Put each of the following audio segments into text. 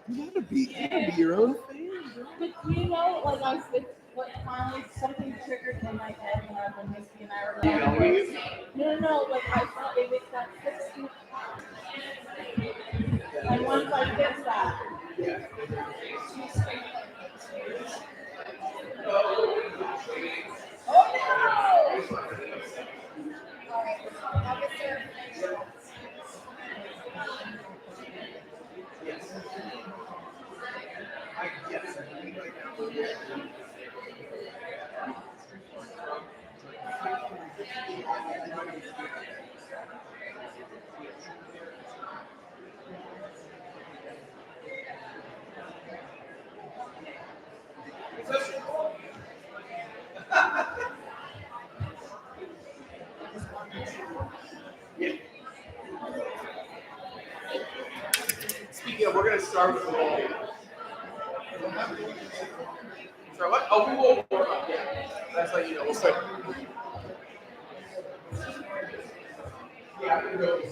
You gotta be your own fan. But finally something triggered in my head when Misty and I were going. No, like I thought it was that 60. And once I fixed that. Oh no! Speaking of, we're gonna start with the roll. Sorry, what? Oh, we will warm up. Yeah. That's like, we'll start. Yeah, I'm gonna go.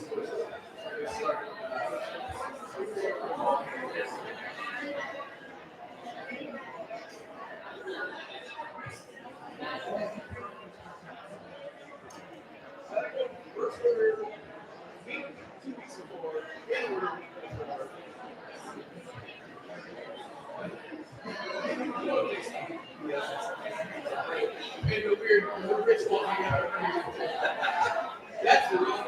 That's the real.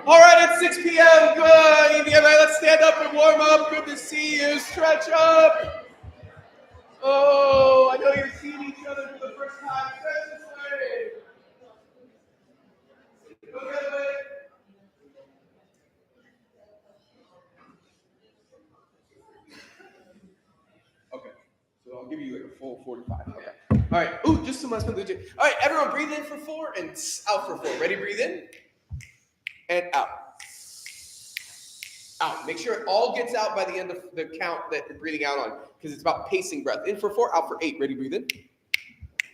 All right, it's 6 p.m. Good evening, everybody. Let's stand up and warm up. Good to see you. Stretch up. Oh, I know you're seeing each other for the first time. Stretch this way. Go the other way. Okay, so I'll give you like a full 45. Okay. All right. Ooh, just some last minute. All right, everyone, breathe in for 4 and out for 4. Ready? Breathe in and out. Out. Make sure it all gets out by the end of the count that you're breathing out on, because it's about pacing breath. In for 4, out for 8. Ready? Breathe in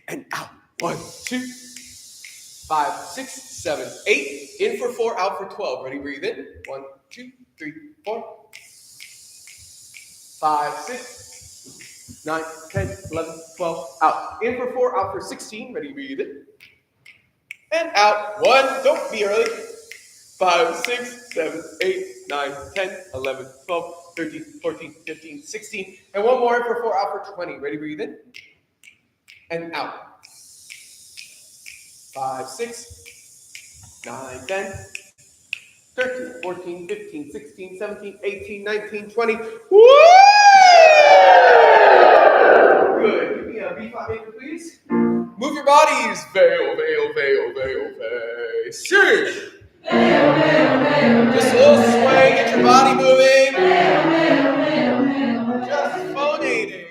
and out. 1, 2, 5, 6, 7, 8. In for 4, out for 12. Ready? Breathe in. 1, 2, 3, 4, 5, 6, 9, 10, 11, 12. Out. In for 4, out for 16. Ready? Breathe in and out. 1. Don't be early. 5, 6, 7, 8, 9, 10, 11, 12, 13, 14, 15, 16. And one more in for 4, out for 20. Ready? Breathe in and out. 5, 6, 9, 10, 13, 14, 15, 16, 17, 18, 19, 20. Woo! Good. Give me a B5 maker, please. Move your bodies. Veil, veil, veil, veil, veil. Sing. Just a little sway, get your body moving. Just phonating.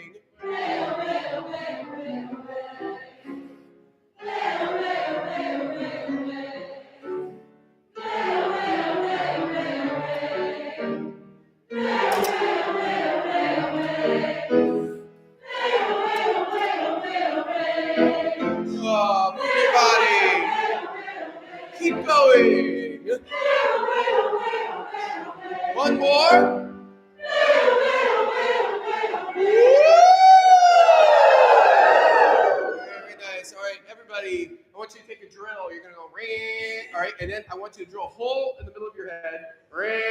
Move your body. Keep going. One more. Very nice. All right, everybody, I want you to take a drill. You're going to go ring. All right, and then I want you to drill a hole in the middle of your head. Ring.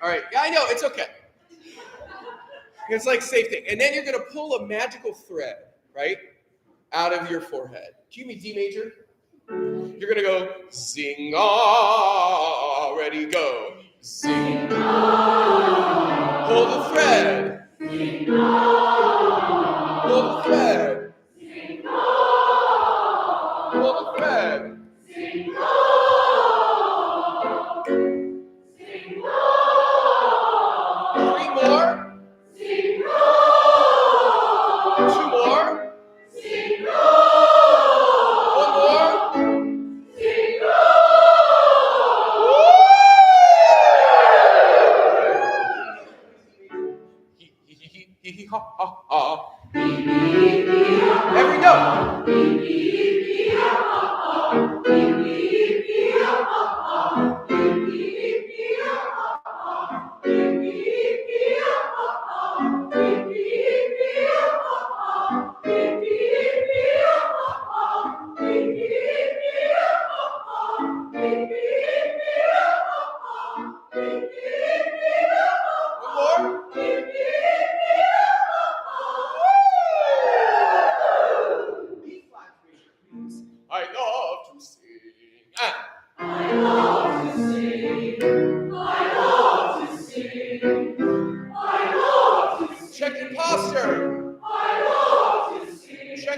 All right, yeah, I know, it's okay. It's like safety. And then you're going to pull a magical thread, right, out of your forehead. Cue me D major. You're going to go zing-ah. Ready, go. Zing-ah. Pull the thread. Zing-ah. Pull the thread. Zing-ah. Pull the thread. Zing-ah. Zing-ah. 3 more. Zing-ah. 2 more. Zing-ah. 1 more. Hee hee hee ha ha ha.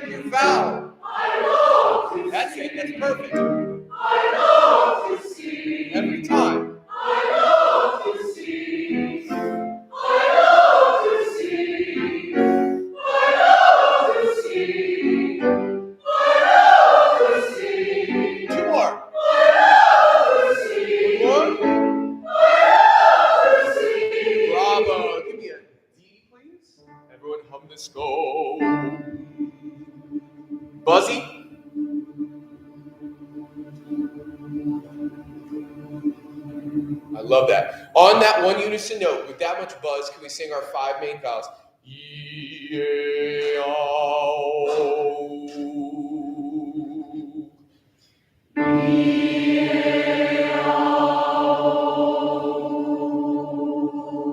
your vowel. That's it. That's perfect. Every time. Two more. One more. Bravo. Give me a D, please. Everyone hum this go. Buzzy. I love that. On that one unison note, with that much buzz, can we sing our 5 main vowels?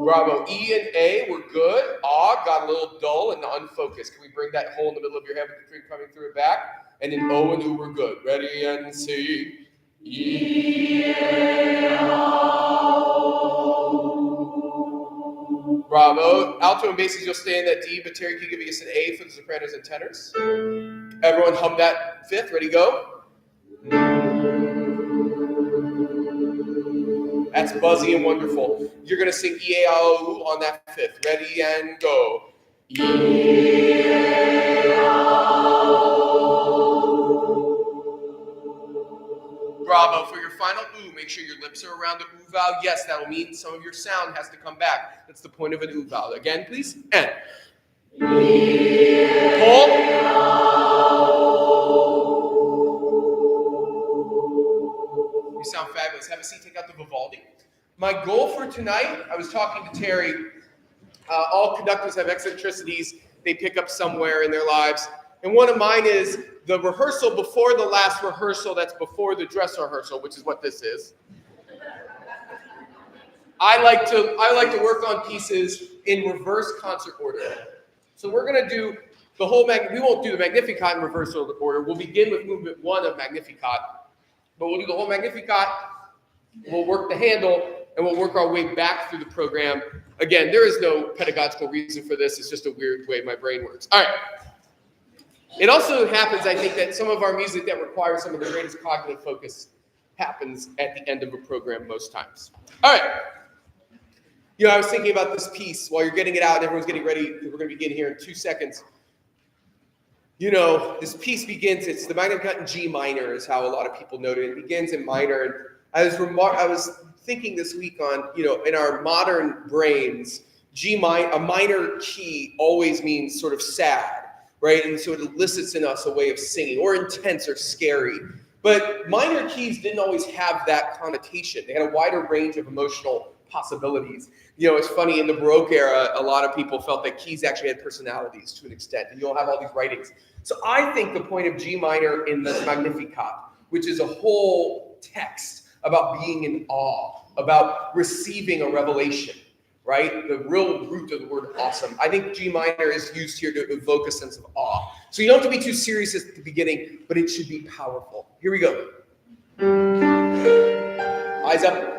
Bravo. E and A were good. Ah got a little dull and unfocused. Can we bring that hole in the middle of your head with the string coming through it back? And then O and U were good. Ready and sing. Bravo. Alto and basses, you'll stay in that D, but Terry, can you give us an A for the sopranos and tenors? Everyone hum that 5th. Ready, go. That's buzzy and wonderful. You're going to sing E-A-O on that 5th. Ready and go. Bravo. For your final oo, make sure your lips are around the oo vowel. Yes, that'll mean some of your sound has to come back. That's the point of an oo vowel. Again, please. And. Pull. You sound fabulous. Have a seat. Take out the Vivaldi. My goal for tonight, I was talking to Terry. All conductors have eccentricities they pick up somewhere in their lives. And one of mine is the rehearsal before the last rehearsal that's before the dress rehearsal, which is what this is. I like to work on pieces in reverse concert order. So we're going to do the whole, we won't do the Magnificat in reverse order. We'll begin with movement 1 of Magnificat, but we'll do the whole Magnificat. We'll work the handle, and we'll work our way back through the program. Again, there is no pedagogical reason for this. It's just a weird way my brain works. All right. It also happens, I think, that some of our music that requires some of the greatest cognitive focus happens at the end of a program most times. All right. You know, I was thinking about this piece while you're getting it out and everyone's getting ready. We're going to begin here in 2 seconds. You know, this piece begins, it's the Magnificat in G minor is how a lot of people note it. It begins in minor. And I was thinking this week on, you know, in our modern brains, a minor key always means sort of sad, right? And so it elicits in us a way of singing, or intense or scary. But minor keys didn't always have that connotation. They had a wider range of emotional possibilities. You know, it's funny, in the Baroque era, a lot of people felt that keys actually had personalities to an extent, and you'll have all these writings. So I think the point of G minor in the Magnificat, which is a whole text about being in awe, about receiving a revelation, right? The real root of the word awesome. I think G minor is used here to evoke a sense of awe. So you don't have to be too serious at the beginning, but it should be powerful. Here we go. Eyes up.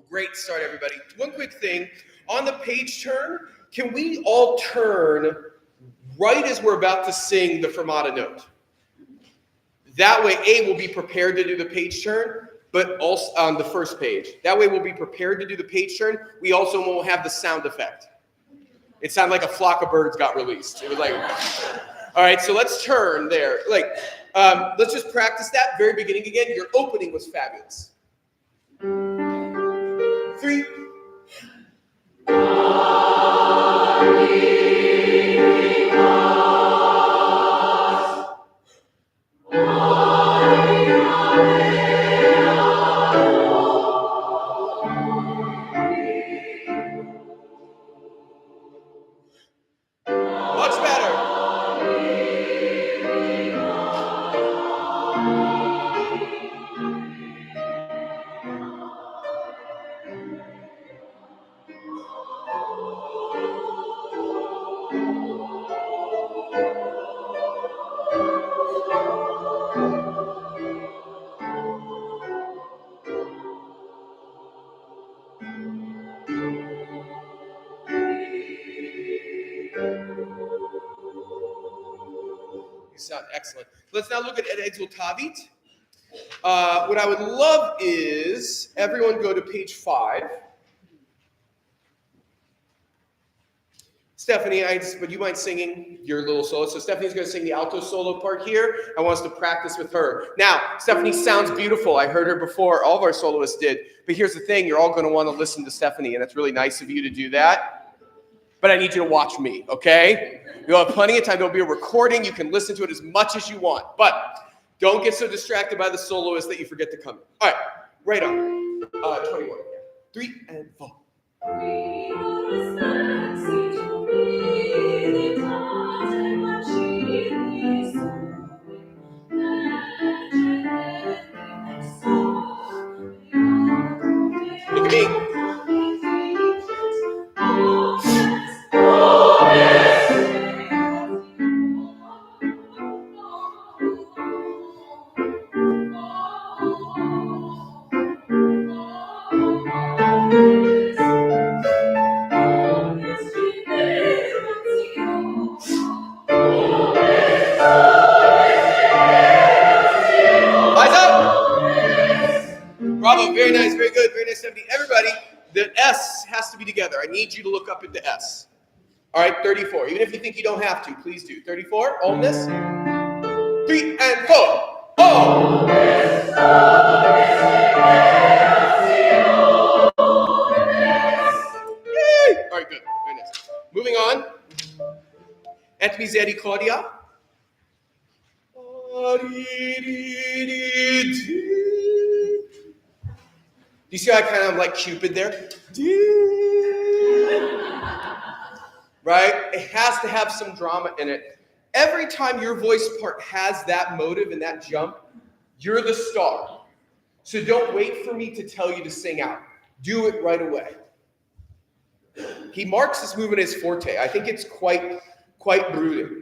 Great start, everybody. One quick thing. On the page turn, can we all turn right as we're about to sing the fermata note? That way, A, will be prepared to do the page turn, but also on the first page. That way, we'll be prepared to do the page turn. We also won't have the sound effect. It sounded like a flock of birds got released. It was like, all right, so let's turn there. Let's just practice that very beginning again. Your opening was fabulous. 3. Much better. You sound excellent. Let's now look at Exultavit. What I would love is everyone go to page 5. Stephanie, would you mind singing your little solo? So Stephanie's going to sing the alto solo part here. I want us to practice with her. Now, Stephanie sounds beautiful. I heard her before. All of our soloists did. But here's the thing. You're all going to want to listen to Stephanie, and it's really nice of you to do that. But I need you to watch me, okay? You'll have plenty of time. There'll be a recording. You can listen to it as much as you want. But don't get so distracted by the soloist that you forget to come in. All right, right on. 21. 3 and 4. Look at me. Eyes up. Bravo, very nice, very good, very nice, Stephanie. Everybody, the S has to be together. I need you to look up into S. All right, 34. Even if you think you don't have to, please do. 34, omnis. 3 and 4. Oh! Yay! All right, good, very nice. Moving on. Et misericordia. Do you see how I kind of like Cupid there? Right? It has to have some drama in it. Every time your voice part has that motive and that jump, you're the star. So don't wait for me to tell you to sing out. Do it right away. He marks this movement as forte. I think it's quite brooding.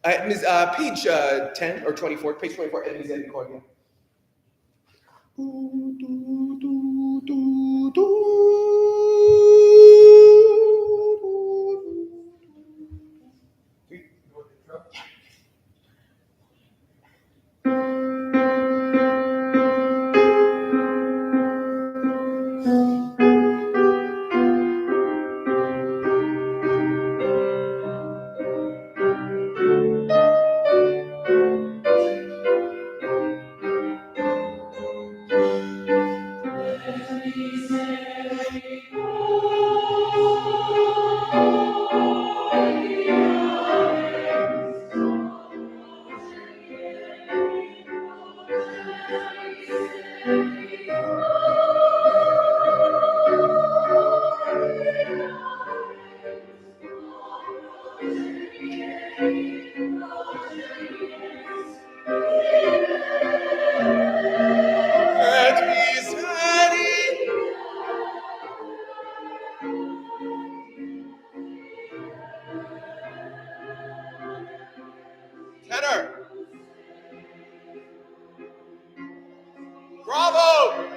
Page 10 or 24, page 24, et misericordia. Tenor. Bravo.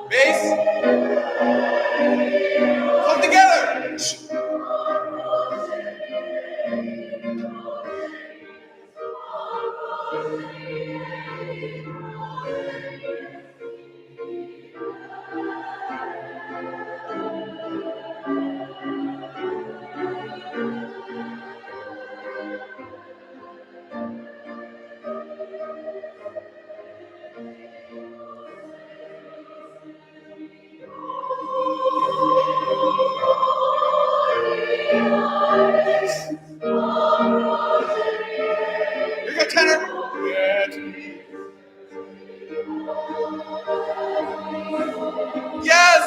Bass. Come together. Here you go, tenor. Yes.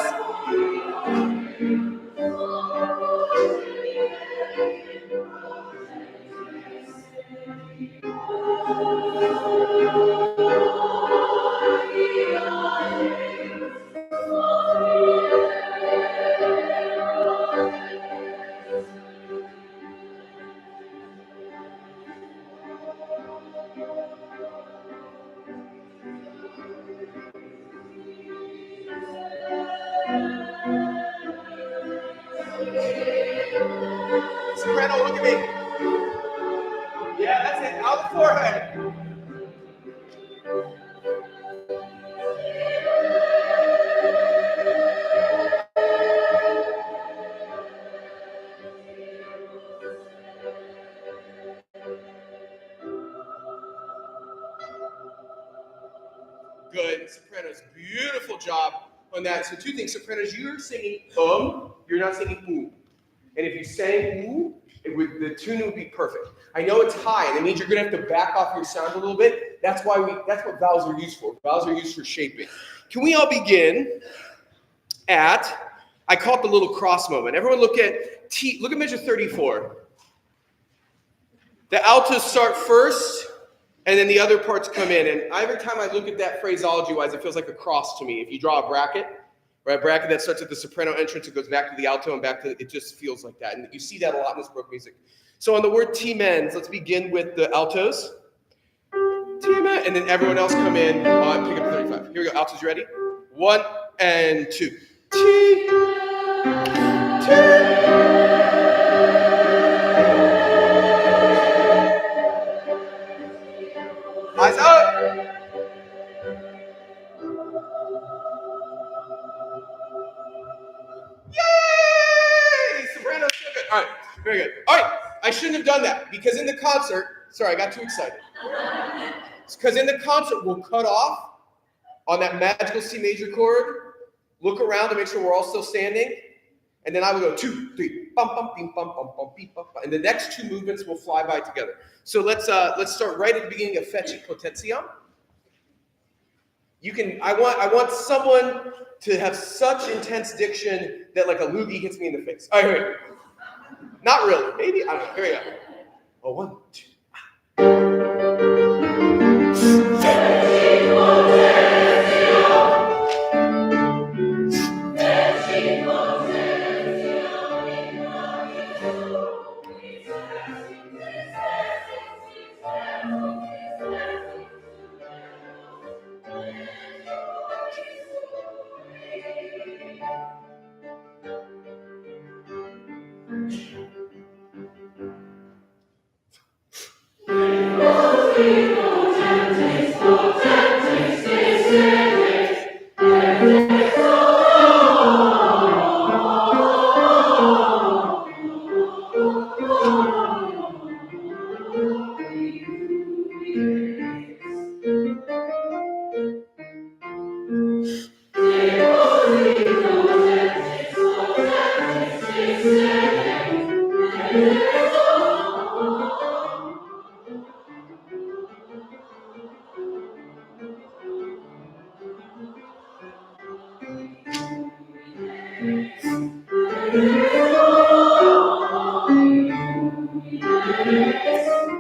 Soprano, look at me. Yeah, that's it. Out the forehead. Good. Sopranos, beautiful job on that. So two things. Sopranos, you're singing you're not singing ooh. And if you sang ooh, the tune would be perfect. I know it's high, and it means you're gonna have to back off your sound a little bit. That's what vowels are used for. Vowels are used for shaping. Can we all begin at, I call it the little cross moment. Everyone look at measure 34. The altos start first, and then the other parts come in. And every time I look at that phraseology-wise, it feels like a cross to me. If you draw a bracket, right, a bracket that starts at the soprano entrance, it goes back to the alto and back to, it just feels like that. And you see that a lot in this Baroque music. So on the word T-mens, let's begin with the altos. T-men, and then everyone else come in on, pick up 35. Here we go, altos, you ready? 1 and 2. T, T. Eyes up. Yay! Soprano, so good. All right, very good. All right, I shouldn't have done that because in the concert, sorry, I got too excited. Because in the concert, we'll cut off on that magical C major chord, look around to make sure we're all still standing, and then I will go 2, 3, bum bum bim bum bum bum beep bum, and the next two movements will fly by together. So let's start right at the beginning of Fecit Potentiam. I want someone to have such intense diction that like a loogie hits me in the face. All right, here we go. Not really, maybe, I don't know, here we go. Oh, 1, 2.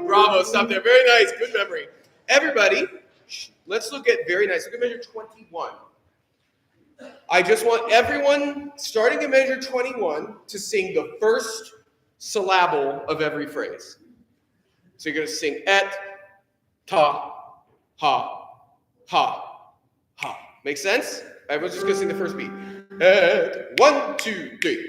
Bravo, stop there. Very nice, good memory. Everybody, let's look at very nice. Look at measure 21. I just want everyone, starting at measure 21, to sing the first syllable of every phrase. So you're going to sing et, ta, ha, ha, ha. Make sense? Everyone's just going to sing the first beat. Et, 1, 2, 3.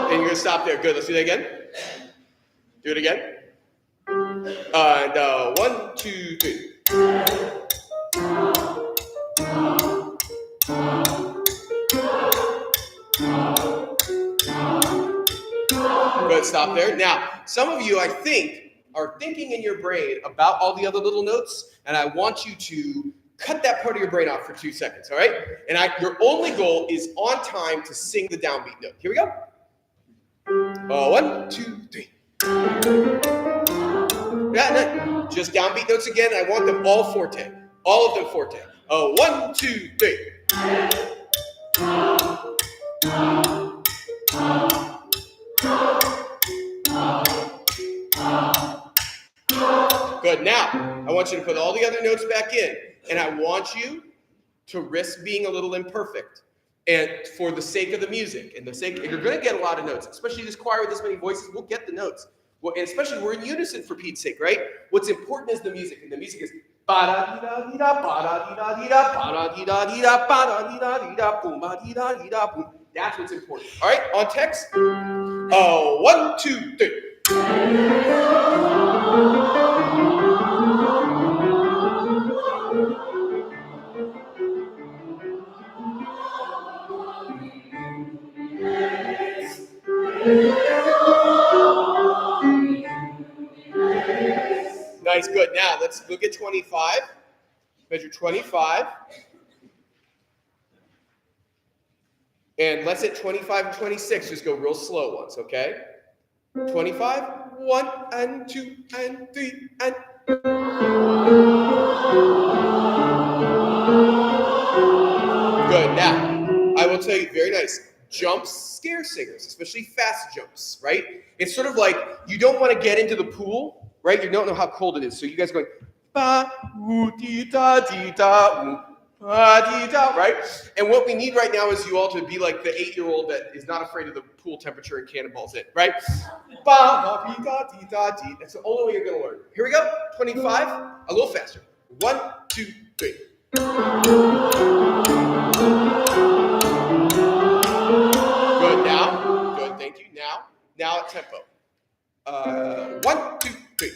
And you're going to stop there. Good. Let's do that again. Do it again. And 1, 2, 3. Good, stop there. Now, some of you, I think, are thinking in your brain about all the other little notes, and I want you to cut that part of your brain off for 2 seconds, all right? And your only goal is on time to sing the downbeat note. Here we go. 1, 2, 3. Yeah, just downbeat notes again. I want them all forte. All of them forte. 1, 2, 3. Good. Now, I want you to put all the other notes back in, and I want you to risk being a little imperfect, and for the sake of the music, and you're going to get a lot of notes, especially this choir with this many voices. We'll get the notes, and especially we're in unison for Pete's sake, right? What's important is the music, and the music is ba da da di da ba da di da di da ba da di da di da ba da di da di da boom ba di da di da boom. That's what's important. All right, on text. 1, 2, 3. Nice, good. Now let's look at 25. Measure 25. And let's hit 25 and 26. Just go real slow once, okay? 25, 1 and 2 and 3 and. Good. Now, I will tell you, very nice. Jumps scare singers, especially fast jumps, right? It's sort of like you don't want to get into the pool, right? You don't know how cold it is. So you guys going, ba, woo, dee, da, woo, ba, dee, da, right? And what we need right now is you all to be like the 8-year-old that is not afraid of the pool temperature and cannonballs in, right? Ba, dee, da, dee, da, dee. That's the only way you're going to learn. Here we go. 25, a little faster. 1, 2, 3. Good, now. Good, thank you. Now at tempo. 1, 2, 3.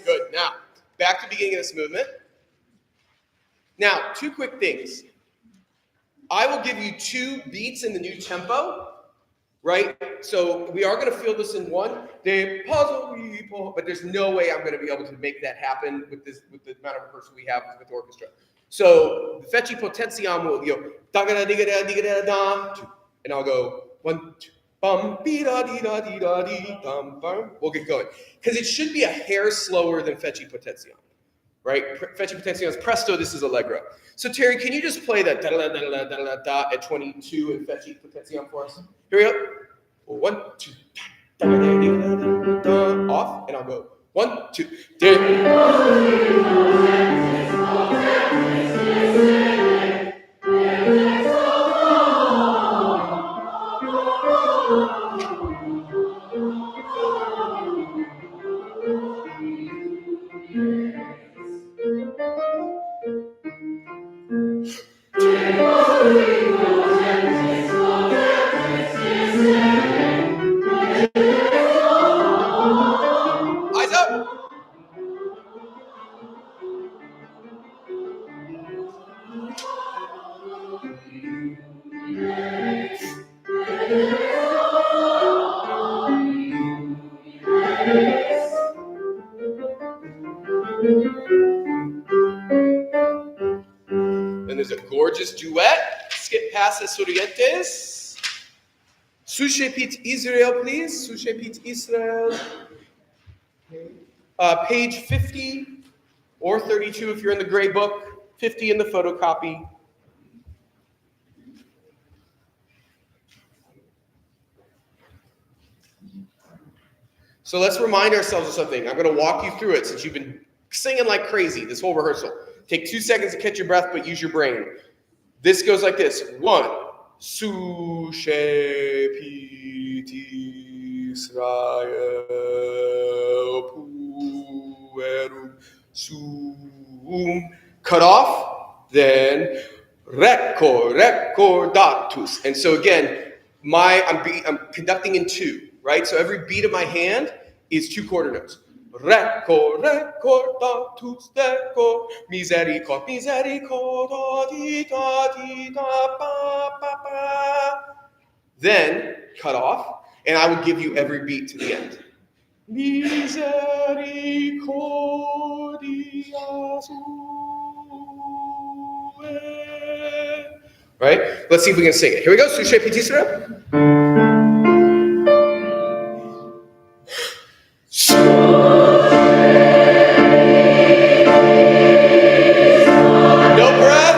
Good, now, back to the beginning of this movement. Now, 2 quick things. I will give you 2 beats in the new tempo, right? So we are going to feel this in one. But there's no way I'm going to be able to make that happen with the amount of rehearsal we have with the orchestra. So the feci potenziam will go da da da da da, and I'll go 1, 2, bum be da dee da dee da dee bum bum. We'll get going because it should be a hair slower than feci potenziam, right? Feci potenziam is presto. This is allegro. So Terry, can you just play that da da da da da da da at 22 and feci potenziam for us? Here we go. 1, 2, da da da da da off, and I'll go 1, 2. Eyes up. Then there's a gorgeous duet. Skip past the Surientes. Sushepit Israel, please. Sushepit Israel. Page 50 or 32 if you're in the gray book. 50 in the photocopy. So let's remind ourselves of something. I'm going to walk you through it since you've been singing like crazy this whole rehearsal. Take 2 seconds to catch your breath, but use your brain. This goes like this. 1. Su shepit Israel puerum sum. Cut off. Then recordatus. And so again, I'm conducting in 2, right? So every beat of my hand is 2 quarter notes. Recordatus deco, misericordia, di da di da ba ba ba. Then cut off, And I will give you every beat to the end. Misericordia sue. Right? Let's see if we can sing it. Here we go. Sushe Pitisra. No breath.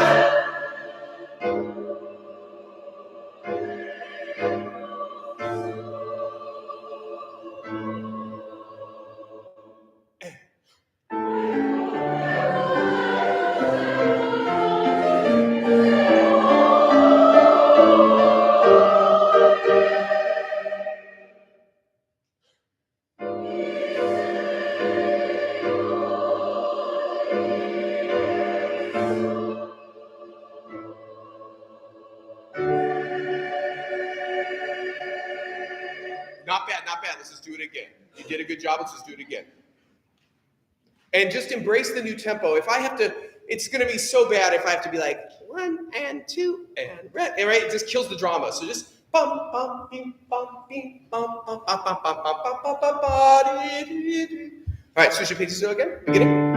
Not bad, not bad. Let's just do it again. You did a good job. Let's just do it again. And just embrace the new tempo. If I have to, it's going to be so bad if I have to be like 1 and 2 and right. It just kills the drama. So just bum bum bing bum bing bum bum bum bum bum bum bum bum bum bum. All right, switch your pages again. Beginning.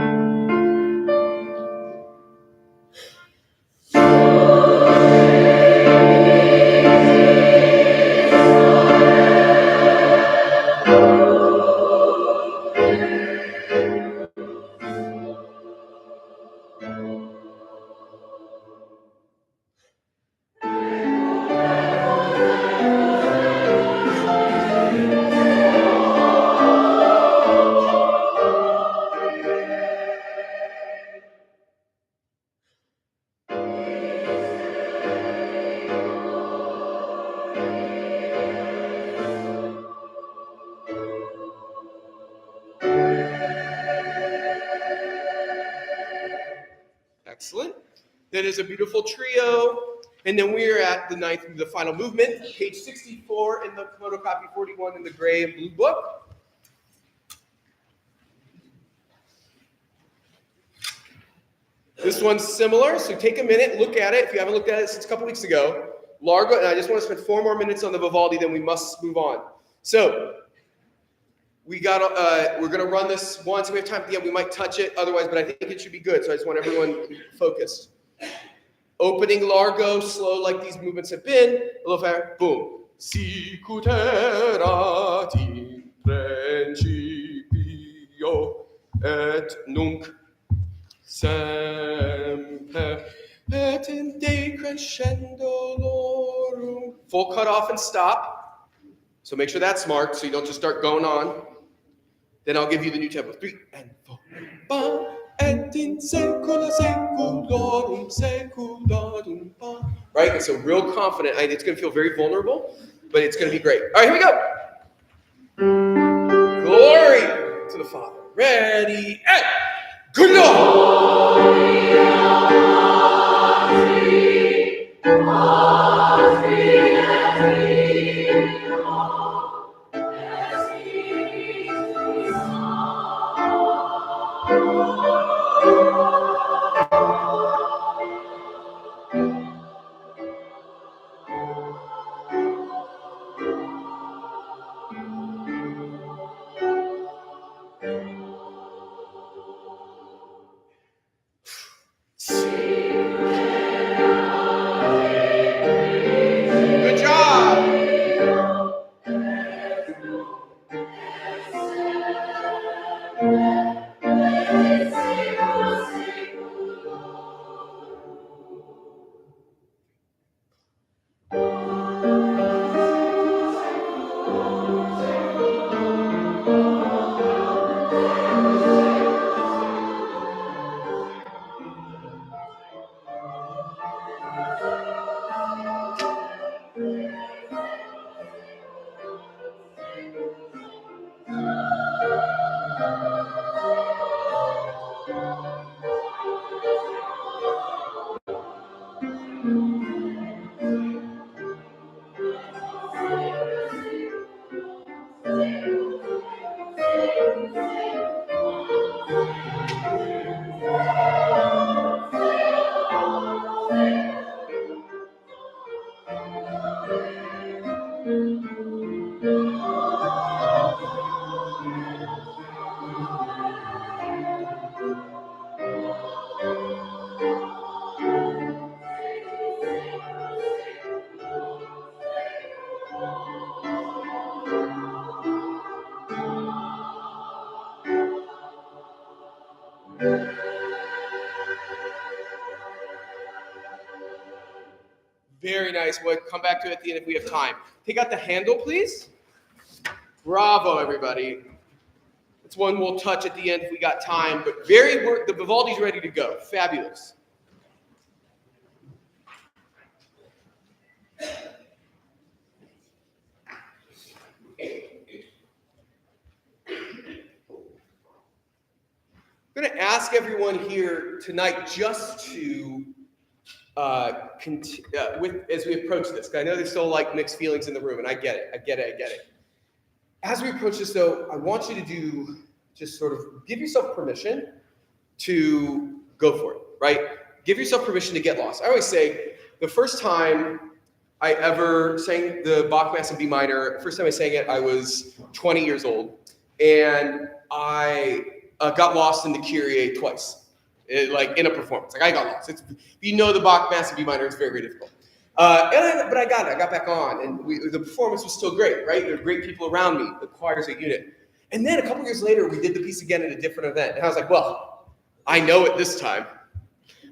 Excellent. That is a beautiful trio. And then we are at the final movement, page 64 in the photocopy 41 in the gray and blue book. This one's similar, so take a minute, look at it. If you haven't looked at it since a couple weeks ago, Largo, and I just want to spend 4 more minutes on the Vivaldi, then we must move on. So, we're gonna run this once. We have time at the end. We might touch it otherwise, but I think it should be good. So I just want everyone focused. Opening Largo, slow like these movements have been. A little faster. Boom. Sicut erat in principio et nunc semper et in decrescendo lorum. Full cut off and stop. So make sure that's marked so you don't just start going on. Then I'll give you the new tempo. 3 and 4. Ba et in secula secularum secularum ba. Right? And so real confident. It's going to feel very vulnerable, but it's going to be great. All right, here we go. Glory to the Father. Ready, and glory. See. Very nice. We'll come back to it at the end if we have time. Take out the handle, please. Bravo, everybody. It's one we'll touch at the end if we got time, but the Vivaldi's ready to go. Fabulous. I'm going to ask everyone here tonight just to, as we approach this, because I know there's still like mixed feelings in the room, and I get it. As we approach this, though, I want you to just sort of give yourself permission to go for it, right? Give yourself permission to get lost. I always say the first time I ever sang the Bach Mass in B minor, first time I sang it, I was 20 years old, and I got lost in the Kyrie twice, like in a performance. Like I got lost. The Bach Mass in B minor, it's very, very difficult. But I got it. I got back on, and the performance was still great, right? There were great people around me. The choir's a unit. And then a couple years later, we did the piece again at a different event, and I was like, well, I know it this time.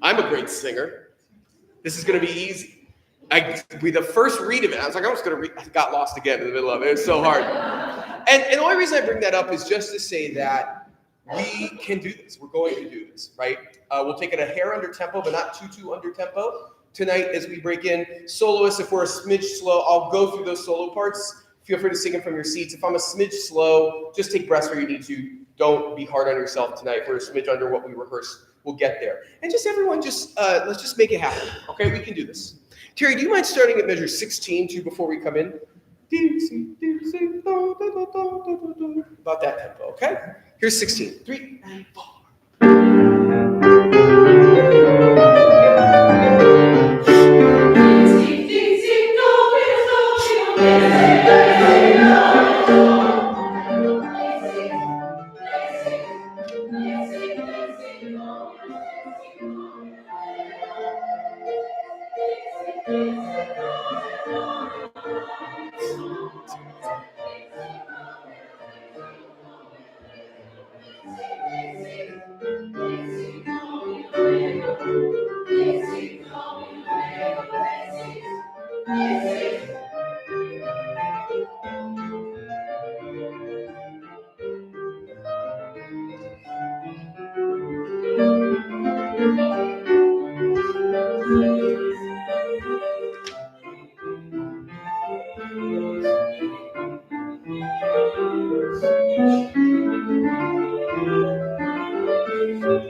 I'm a great singer. This is going to be easy. The first read of it, I was like, I'm just going to read. I got lost again in the middle of it. It was so hard. And the only reason I bring that up is just to say that we can do this. We're going to do this, right? We'll take it a hair under tempo, but not too under tempo. Tonight, as we break in, soloists, if we're a smidge slow, I'll go through those solo parts. Feel free to sing them from your seats. If I'm a smidge slow, just take breaths where you need to. Don't be hard on yourself tonight. If we're a smidge under what we rehearsed, we'll get there. And just everyone, let's just make it happen. Okay, we can do this. Terry, do you mind starting at measure 16 too before we come in? About that tempo, okay? Here's 16. 3 and 4.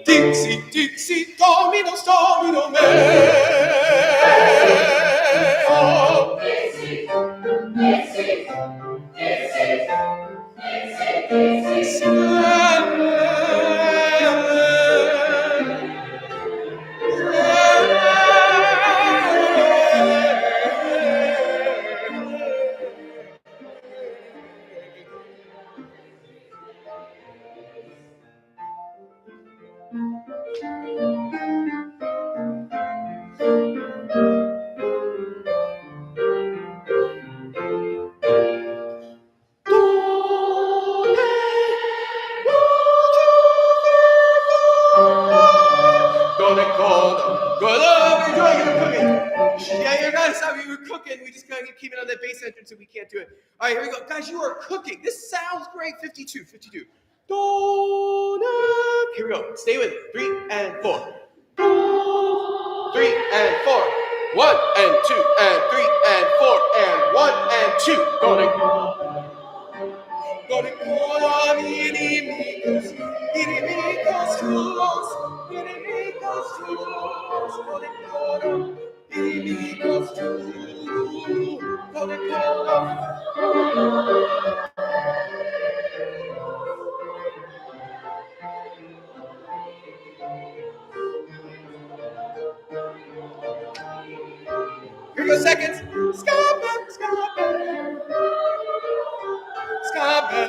Dixie, Dixie, domino, domino, me. Oh. Dixie, Dixie, Dixie, Dixie, we were cooking. We just kind of keep it on that bass entrance, and we can't do it. All right, here we go. Guys, you are cooking. This sounds great. 52. Here we go. Stay with it. 3 and 4. 3 and 4. 1 and 2 and 3 and 4 and 1 and 2. Here goes seconds. Scabba, scabba. Scabba.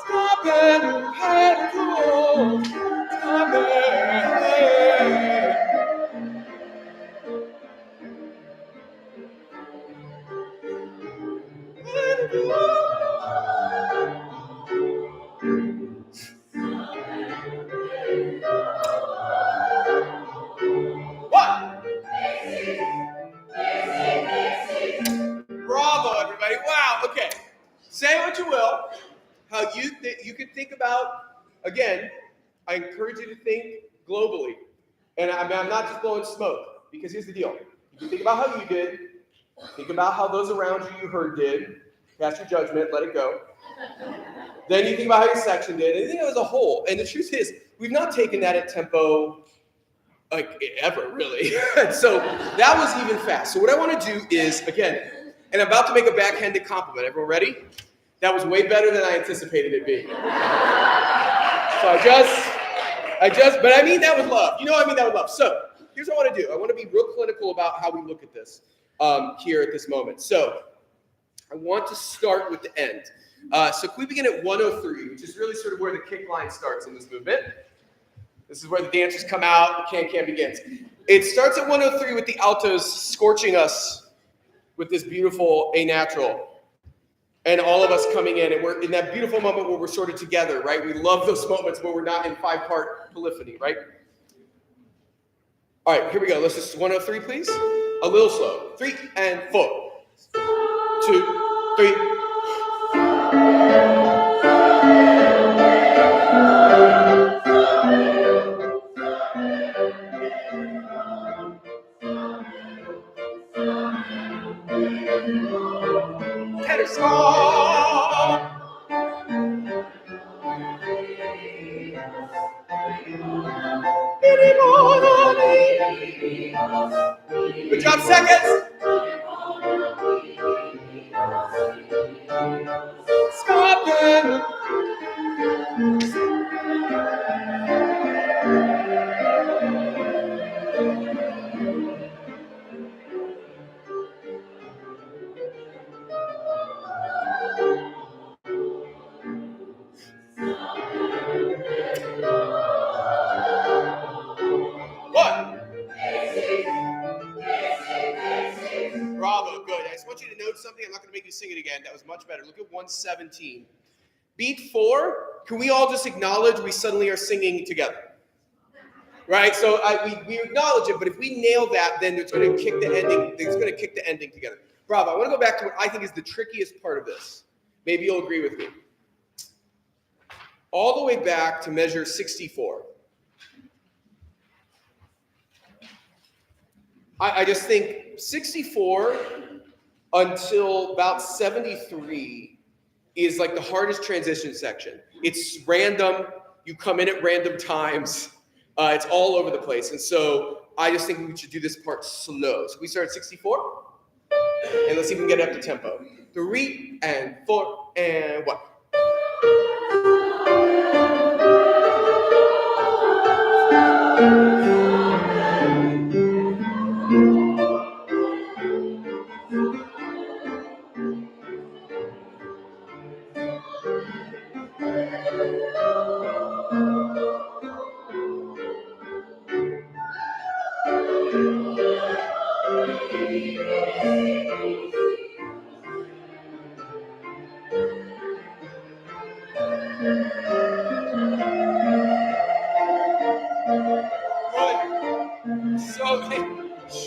Stop and pat the wall. Stop it. What? Bravo, everybody. Wow. Okay. Say what you will. How you could think about, again, I encourage you to think globally. And I'm not just blowing smoke, because here's the deal. You can think about how you did, think about how those around you heard did, cast your judgment, let it go. Then you think about how your section did, and think of it as a whole. And the truth is, we've not taken that at tempo like ever, really. So that was even fast. So what I want to do is, again, and I'm about to make a backhanded compliment. Everyone ready? That was way better than I anticipated it being. So but I mean that with love. You know I mean that with love. So here's what I want to do. I want to be real clinical about how we look at this here at this moment. So I want to start with the end. So can we begin at 103, which is really sort of where the kick line starts in this movement. This is where the dancers come out, the can begins. It starts at 103 with the altos scorching us with this beautiful A natural. And all of us coming in, and we're in that beautiful moment where we're sort of together, right? We love those moments where we're not in 5-part polyphony, right? All right, here we go. Let's just 103, please. A little slow. 3 and 4. 2, 3. Tenor song. Good job, seconds. Stop it. Bravo, good. I just want you to note something. I'm not going to make you sing it again. That was much better. Look at 117. Beat 4, can we all just acknowledge we suddenly are singing together? Right? So we acknowledge it, but if we nail that, then it's going to kick the ending. It's going to kick the ending together. Bravo. I want to go back to what I think is the trickiest part of this. Maybe you'll agree with me. All the way back to measure 64. I just think 64 until about 73 is like the hardest transition section. It's random. You come in at random times. It's all over the place. And so I just think we should do this part slow. So we start at 64. And let's see if we can get it up to tempo. 3 and 4 and 1.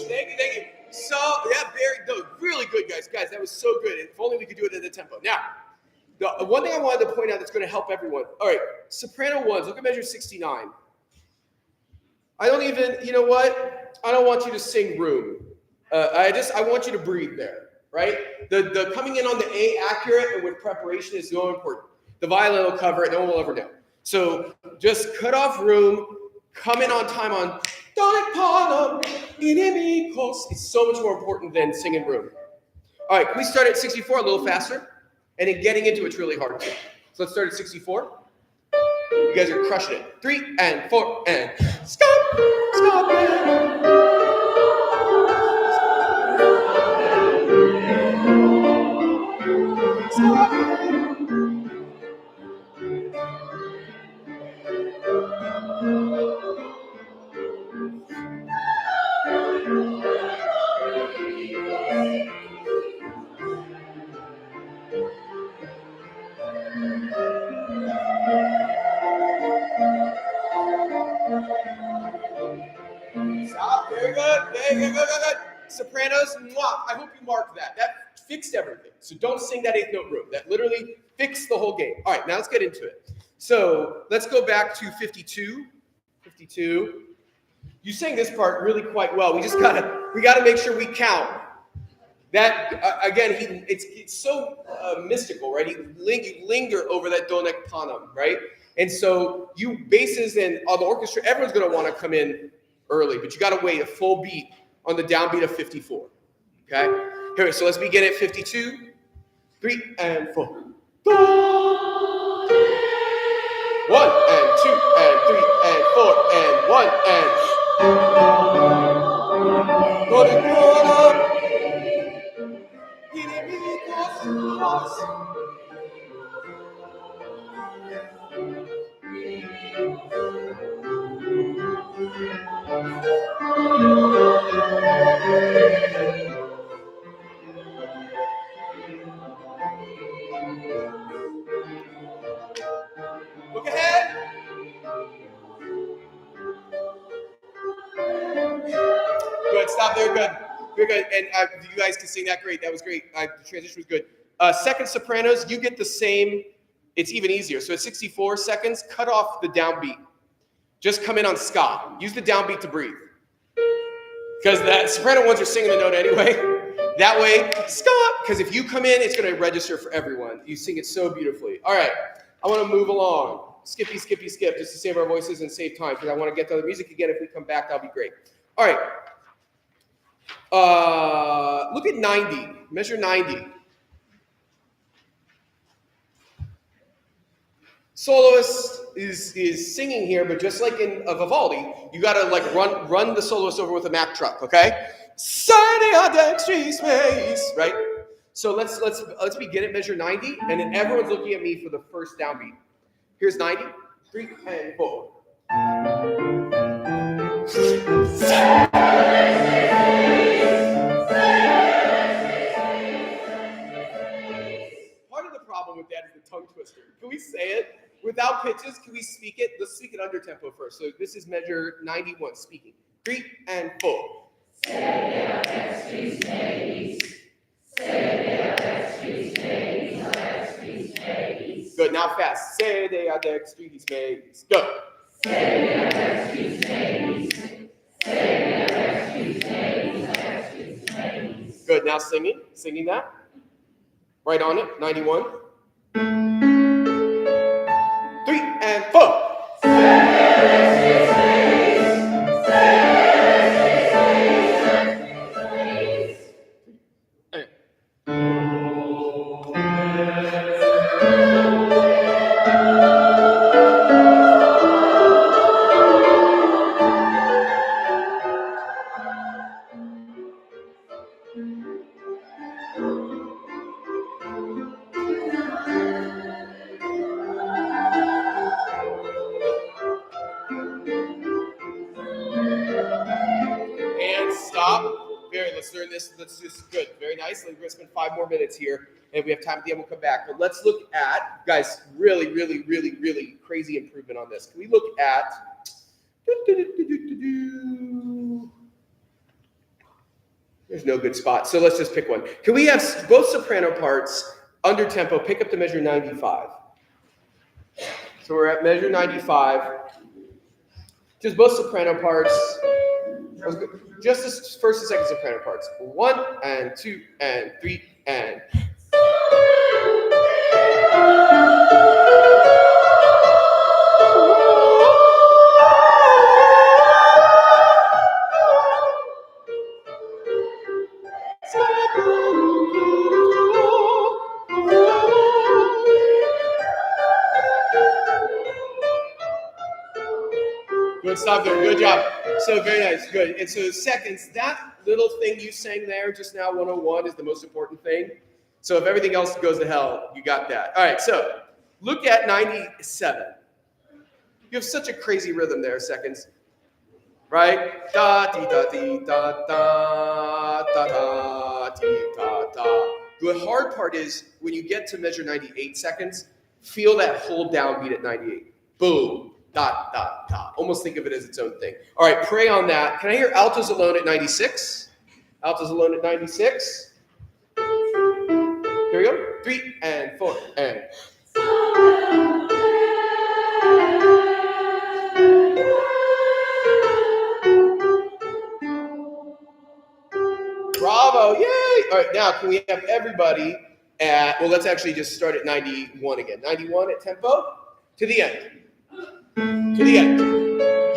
Thank you. So, yeah, really good, guys. Guys, that was so good. If only we could do it at the tempo. Now, the one thing I wanted to point out that's going to help everyone. All right, soprano ones. Look at measure 69. I don't even, you know what? I don't want you to sing room. I want you to breathe there, right? The coming in on the A accurate and with preparation is so important. The violin will cover it. No one will ever know. So just cut off room. Come in on time on it's so much more important than singing room. All right, can we start at 64 a little faster? And then getting into it's really hard. So let's start at 64. You guys are crushing it. 3 and 4 and stop. sopranos, mwah, I hope you mark that. That fixed everything. So don't sing that 8th note room. That literally fixed the whole game. All right, now let's get into it. So let's go back to 52. 52. You sang this part really quite well. We gotta make sure we count. That again, it's so mystical, right? You linger over that donek panam, right? And so you basses and the orchestra, everyone's gonna want to come in early, but you got to wait a full beat on the downbeat of 54. Okay. Here, so let's begin at 52, 3 and 4. 1 and 2 and 3 and 4 and 1 and. Look ahead. Good. Stop there. Good. Very good. And you guys can sing that great. That was great. The transition was good. Second sopranos, you get the same. It's even easier. So at 64 seconds, cut off the downbeat. Just come in on ska. Use the downbeat to breathe. Because the soprano ones are singing the note anyway. That way, ska. Because if you come in, it's going to register for everyone. You sing it so beautifully. All right. I want to move along. Skippy, skippy, skip, just to save our voices and save time. Because I want to get to the music again. If we come back, that'll be great. All right. Look at 90. Measure 90. Soloist is singing here, but just like in Vivaldi, you gotta like run the soloist over with a Mack truck, okay? Right? So let's begin at measure 90, and then everyone's looking at me for the first downbeat. Here's 90, 3 and 4. Part of the problem with that is the tongue twister. Can we say it without pitches? Can we speak it? Let's speak it under tempo first. So this is measure 91, speaking. 3 and 4. Good, now fast. Say they are dextris mays. Go. Good, now singing that. Right on it, 91. 3 and 4. And stop. Let's learn this. Let's just good. Very nicely. We're going to spend 5 more minutes here. And if we have time at the end, we'll come back. But let's look at, guys, really, really, really, really crazy improvement on this. Can we look at there's no good spot. So let's just pick one. Can we have both soprano parts under tempo pick up to measure 95? So we're at measure 95. Just both soprano parts. Just the first and second soprano parts. 1 and 2 and 3 and. Good, stop there. Good job. So very nice. Good. And so seconds, that little thing you sang there just now, 101, is the most important thing. So if everything else goes to hell, you got that. All right, so look at 97. You have such a crazy rhythm there, seconds. Right? Da dee da dee da da da da dee da da. The hard part is when you get to measure 98 seconds, feel that whole downbeat at 98. Boom. Dot, dot, dot. Almost think of it as its own thing. All right, pray on that. Can I hear altos alone at 96? Altos alone at 96. Here we go. 3 and 4 and. Bravo, yay! All right, now can we have everybody at, well, let's actually just start at 91 again. 91 at tempo, to the end. To the end.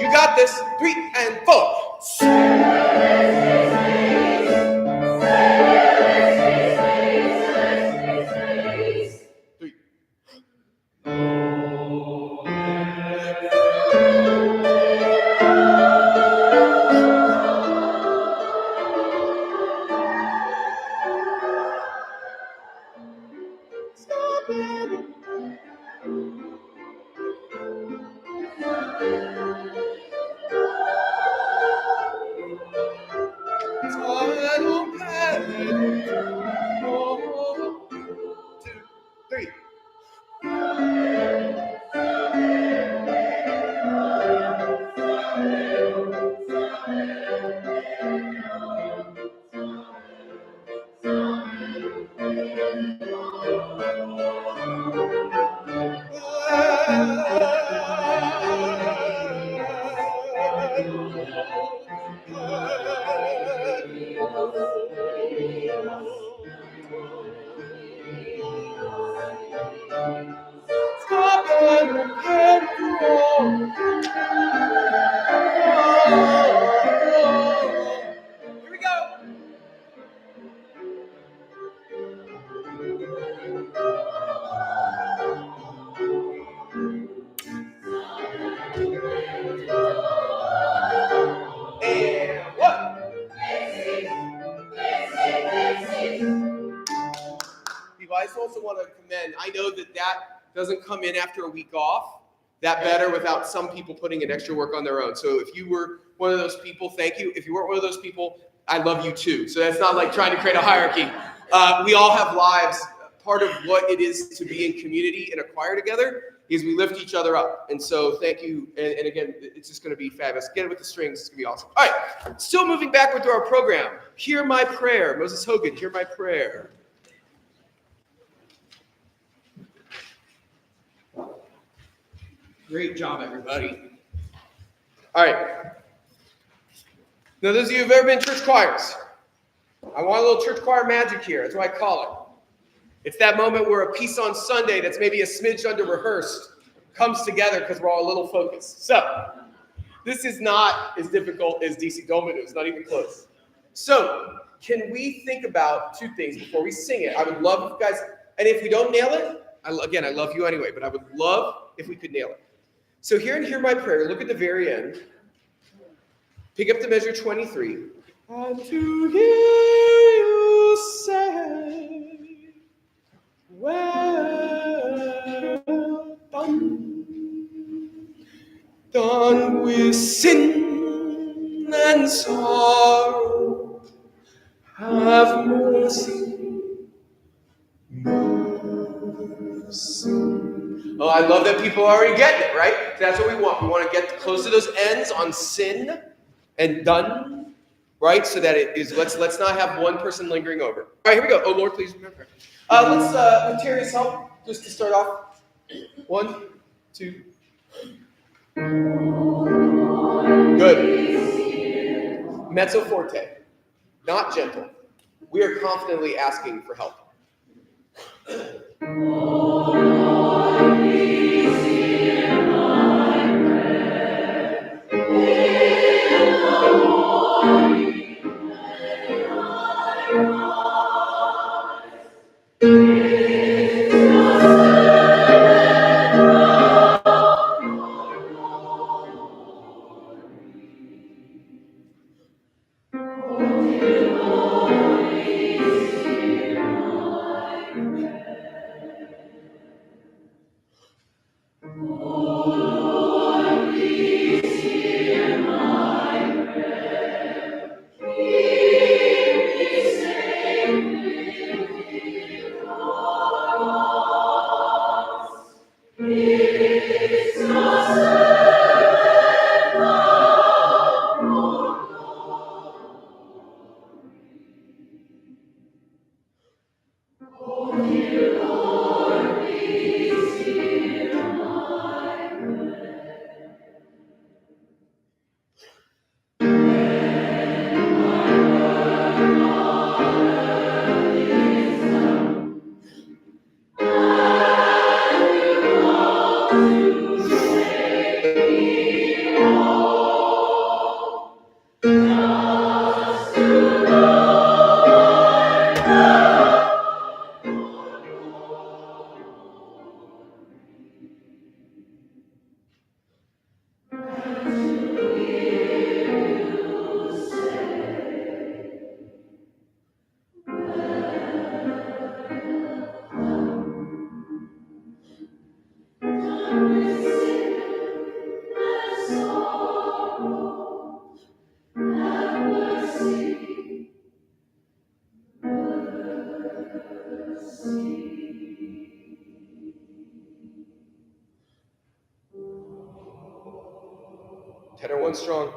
You got this. 3 and 4. 3. Stop it. Tunnel panic. 1, 2, 3. Stop it. Here we go. And 1. People, I just also want to commend, I know that doesn't come in after a week off, that better without some people putting in extra work on their own. So if you were one of those people, thank you. If you weren't one of those people, I love you too. So that's not like trying to create a hierarchy. We all have lives. Part of what it is to be in community and a choir together is we lift each other up. And so thank you. And again, it's just going to be fabulous. Get it with the strings. It's going to be awesome. All right. Still moving backward through our program. Hear my prayer. Moses Hogan, hear my prayer. Great job, everybody. All right. Now, those of you who've ever been in church choirs, I want a little church choir magic here. That's what I call it. It's that moment where a piece on Sunday that's maybe a smidge under rehearsed comes together because we're all a little focused. So, this is not as difficult as DC Dominus, not even close. So, can we think about two things before we sing it? I would love if you guys, and if we don't nail it, I love you anyway, but I would love if we could nail it. So here and hear my prayer, look at the very end. Pick up the measure 23. And to hear you say, well done with sin and sorrow, have mercy, mercy. Oh, I love that people are already getting it, right? That's what we want. We want to get close to those ends on sin and done, right? So that it is, let's not have one person lingering over. All right, here we go. Oh, Lord, please remember. Let's, with Terry's help, just to start off. 1, 2. Good. Mezzo forte, not gentle. We are confidently asking for help. Tenor one strong.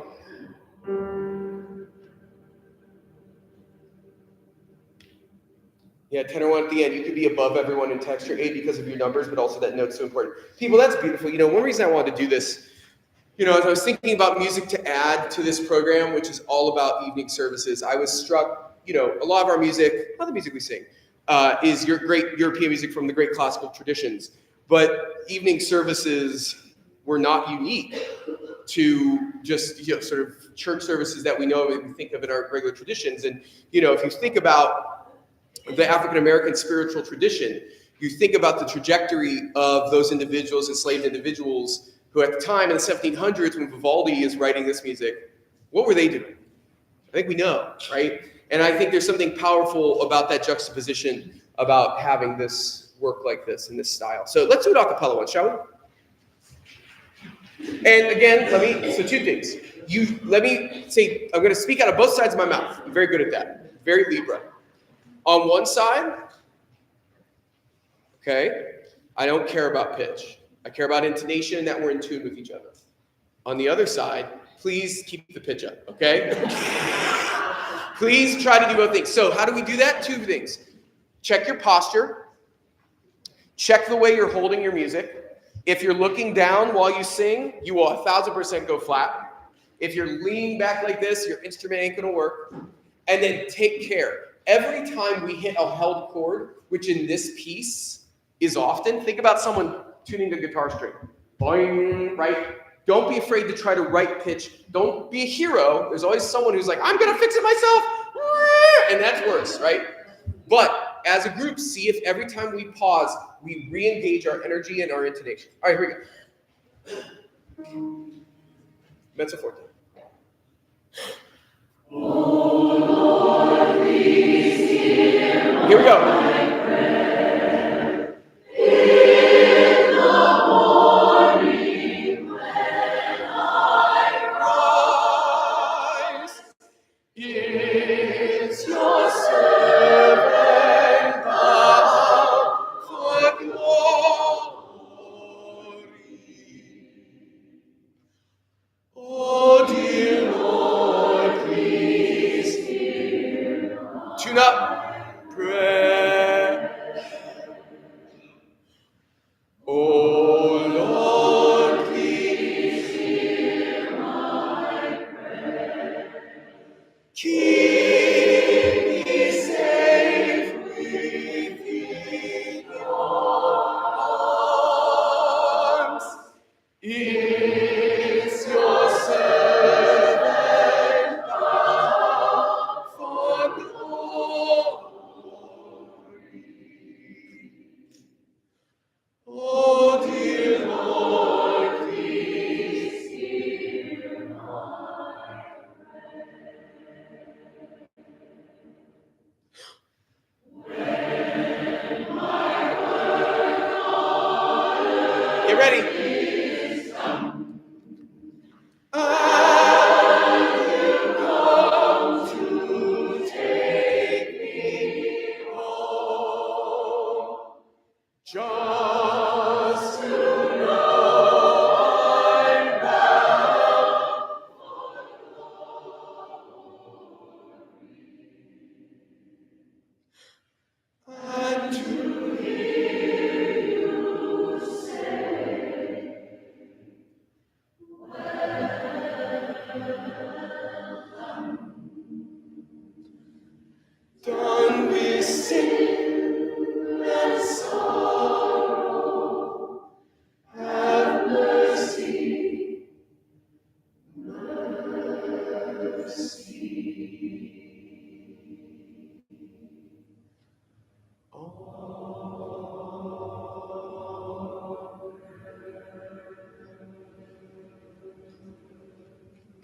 Yeah, tenor one at the end. You could be above everyone in texture, A, because of your numbers, but also that note's so important. People, that's beautiful. One reason I wanted to do this, as I was thinking about music to add to this program, which is all about evening services, I was struck, a lot of our music, all the music we sing, is your great European music from the great classical traditions. But evening services were not unique to just sort of church services that we know and we think of in our regular traditions. And if you think about the African American spiritual tradition, you think about the trajectory of those individuals, enslaved individuals, who at the time in the 1700s, when Vivaldi is writing this music, what were they doing? I think we know, right? And I think there's something powerful about that juxtaposition, about having this work like this in this style. So let's do it a cappella once, shall we? And again, so two things. Let me say, I'm going to speak out of both sides of my mouth. I'm very good at that. Very Libra. On one side, okay, I don't care about pitch. I care about intonation, that we're in tune with each other. On the other side, please keep the pitch up, okay? Please try to do both things. So how do we do that? Two things. Check your posture. Check the way you're holding your music. If you're looking down while you sing, you will 1,000% go flat. If you're leaning back like this, your instrument ain't gonna work. And then take care. Every time we hit a held chord, which in this piece is often, think about someone tuning a guitar string. Boing, right? Don't be afraid to try to right pitch. Don't be a hero. There's always someone who's like, I'm gonna fix it myself. And that's worse, right? But as a group, see if every time we pause, we re-engage our energy and our intonation. All right, here we go. Mezzo forte. Here we go. Tune up. Pray. Oh Lord, please hear my prayer. Keep me safe within your arms. It's your servant bound for glory. Oh dear Lord, please hear my prayer. Get ready. Just to know I'm bound and to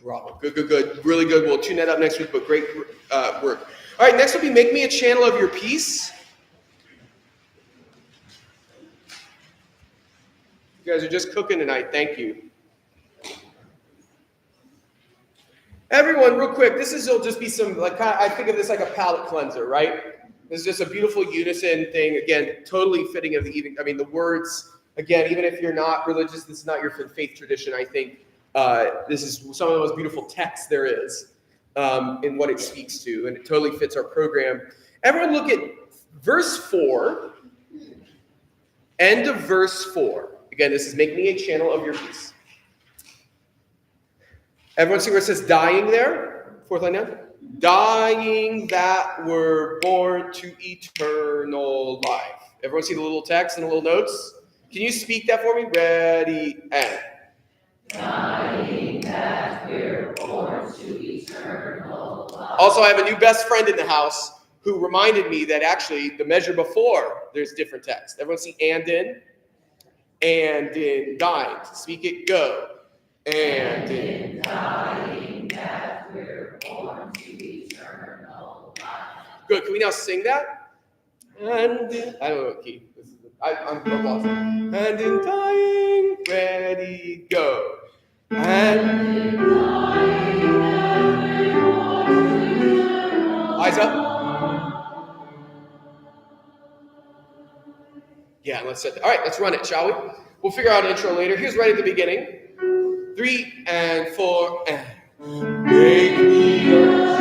Bravo. Good. Really good. We'll tune that up next week, but great work. All right, next will be Make Me a Channel of Your Peace. You guys are just cooking tonight. Thank you. Everyone, real quick, will just be some, I think of this like a palate cleanser, right? This is just a beautiful unison thing. Again, totally fitting of the evening. I mean, the words, again, even if you're not religious, this is not your faith tradition, I think. This is some of the most beautiful text there is in what it speaks to, and it totally fits our program. Everyone look at verse 4, end of verse 4. Again, this is Make Me a Channel of Your Peace. Everyone see where it says dying there? Fourth line down. Dying that were born to eternal life. Everyone see the little text and the little notes? Can you speak that for me? Ready, and. Dying that we're born to eternal life. Also, I have a new best friend in the house who reminded me that actually the measure before, there's different text. Everyone see and in dying. Speak it, go. And in dying that we're born to eternal life. Good. Can we now sing that? And in, I don't know what key. I'm lost. And in dying, ready, go. And in dying that we're born to eternal life. Eyes up. Yeah, let's set that. All right, let's run it, shall we? We'll figure out an intro later. Here's right at the beginning. 3 and 4 and make me a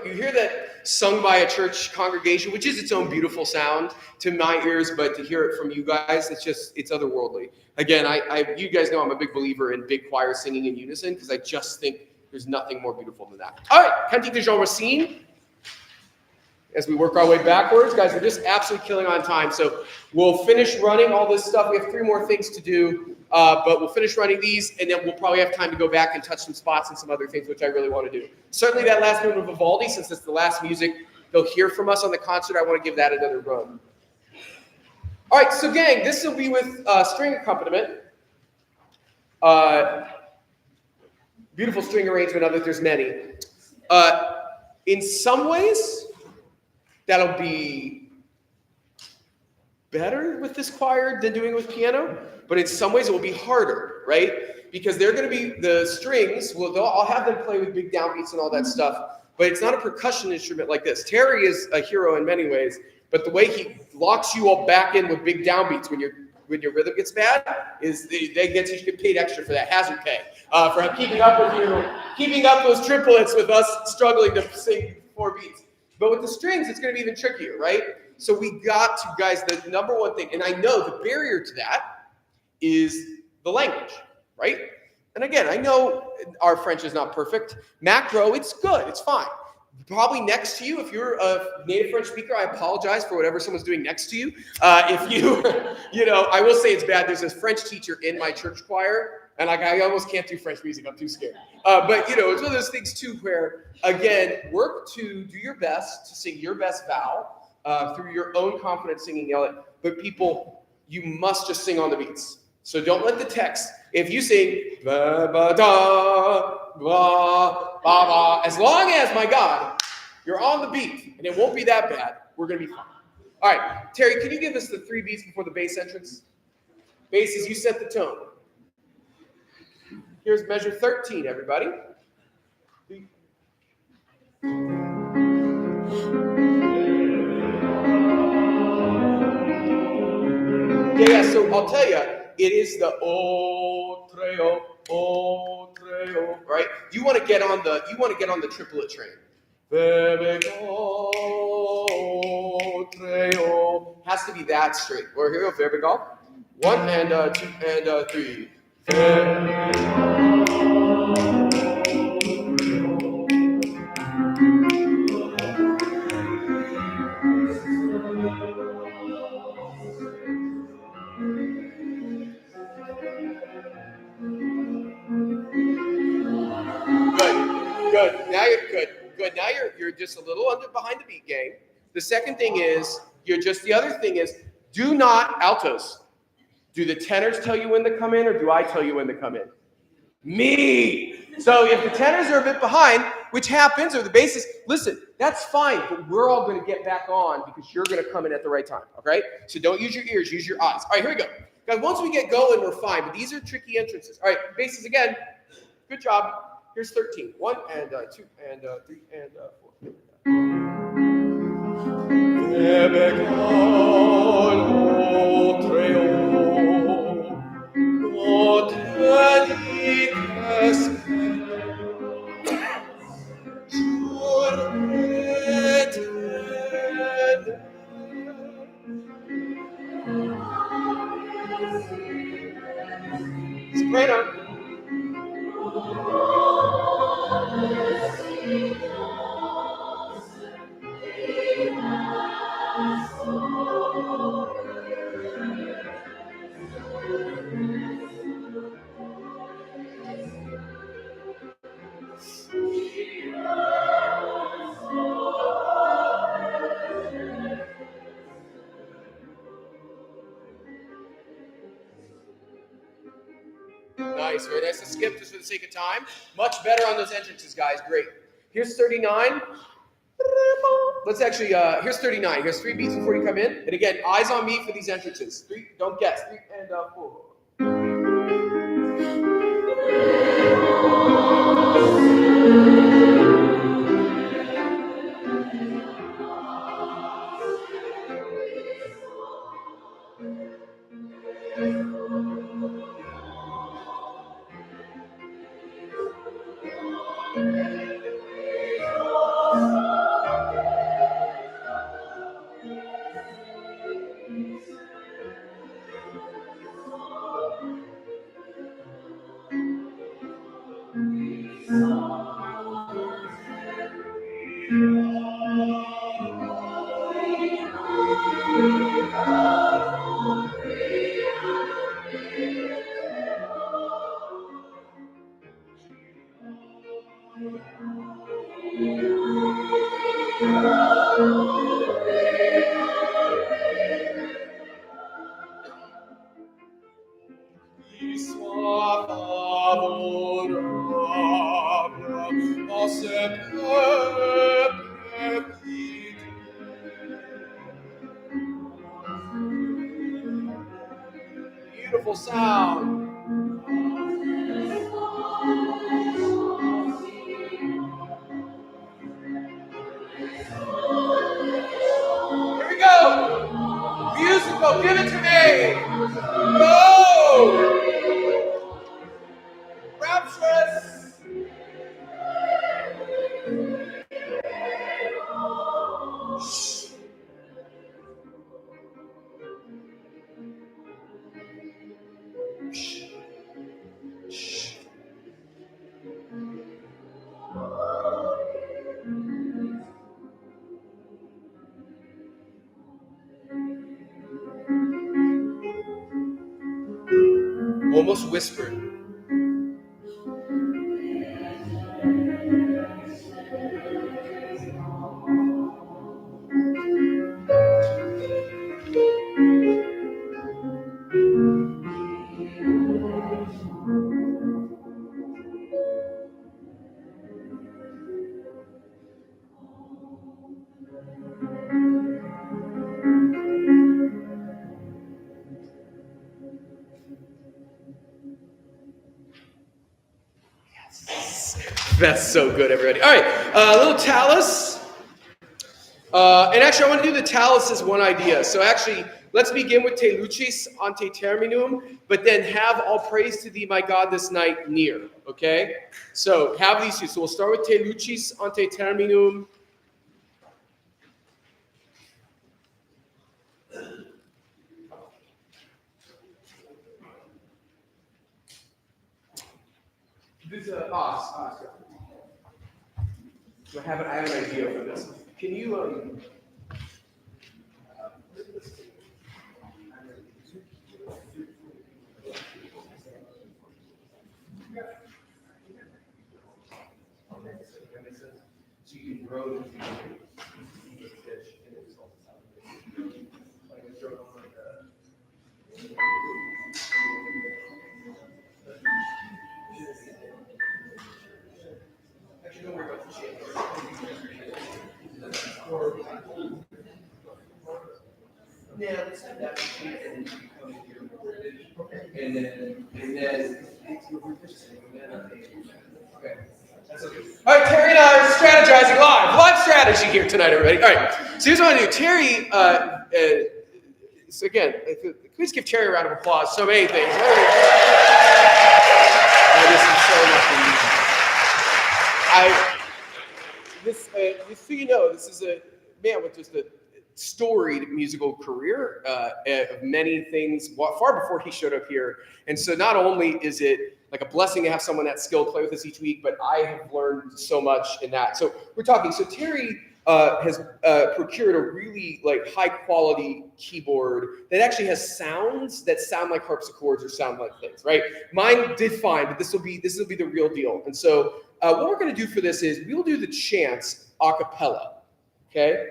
You hear that sung by a church congregation, which is its own beautiful sound to my ears, but to hear it from you guys, it's otherworldly. Again, you guys know I'm a big believer in big choir singing in unison because I just think there's nothing more beautiful than that. All right, Cantique de Jean Racine. As we work our way backwards, guys, we're just absolutely killing on time. So we'll finish running all this stuff. We have 3 more things to do, but we'll finish running these, and then we'll probably have time to go back and touch some spots and some other things, which I really want to do. Certainly that last movement of Vivaldi, since it's the last music they'll hear from us on the concert, I want to give that another run. All right, so gang, this will be with string accompaniment. Beautiful string arrangement of it. There's many. In some ways, that'll be better with this choir than doing it with piano, but in some ways it will be harder, right? Because they're going to be, the strings, I'll have them play with big downbeats and all that stuff, but it's not a percussion instrument like this. Terry is a hero in many ways, but the way he locks you all back in with big downbeats when when your rhythm gets bad, is you get paid extra for that hazard pay for keeping up those triplets with us struggling to sing 4 beats. But with the strings, it's going to be even trickier, right? So we got to, guys, the number one thing, and I know the barrier to that is the language, right? And again, I know our French is not perfect. Macro, it's good, it's fine. Probably next to you, if you're a native French speaker, I apologize for whatever someone's doing next to you. If you, I will say it's bad. There's this French teacher in my church choir, and I almost can't do French music. I'm too scared. But it's one of those things too where, again, work to do your best to sing your best vowel through your own confident singing. But people, you must just sing on the beats. So don't let the text. If you sing ba ba da ba ba ba, as long as, my God, you're on the beat and it won't be that bad, we're gonna be fine. All right, Terry, can you give us the 3 beats before the bass entrance? Basses, you set the tone. Here's measure 13, everybody. Yeah, so I'll tell you, it is the o treo, right? You want to get on the triplet train. Has to be that straight. Or here we go. 1 and 2 and 3. Good. Now you're good. Good. Now you're just a little behind the beat game. The second thing is the other thing is, do not altos. Do the tenors tell you when to come in, or do I tell you when to come in? Me. So if the tenors are a bit behind, which happens, or the basses, listen, that's fine, but we're all going to get back on because you're going to come in at the right time, okay? So don't use your ears, use your eyes. All right, here we go. Guys, once we get going, we're fine, but these are tricky entrances. All right, basses again. Good job. Here's 13. 1 and 2 and 3 and 4. Soprano. Nice, very nice to skip just for the sake of time. Much better on those entrances, guys. Great. Here's 39. Let's actually, here's 39. Here's 3 beats before you come in. And again, eyes on me for these entrances. 3, don't guess. 3 and 4. Beautiful sound. Here we go. Musical, give it to me. Go! Rapturous! Almost whispered. That's so good, everybody. All right, a little talus. And actually, I want to do the talus as one idea. So actually, let's begin with Te lucis ante terminum, but then have all praise to thee, my God, this night near. Okay? So have these two. So we'll start with Te lucis ante terminum. This is Oscar. I have an idea for this. Can you so you can grow the pitch and it's all like a drum like that. Actually, don't worry about the shape. Yeah, let's have that shape and then come here. And then okay. That's okay. All right, Terry and I are strategizing live strategy here tonight, everybody. All right, so here's what I do. Terry, so again, please give Terry a round of applause. So many things. Just so you know, this is a man with just a storied musical career of many things far before he showed up here. And so not only is it like a blessing to have someone that skilled play with us each week, but I have learned so much in that. So we're talking. So Terry has procured a really like high quality keyboard that actually has sounds that sound like harpsichords or sound like things, right? Mine did fine, but this will be the real deal. And so what we're going to do for this is we'll do the chants a cappella, okay?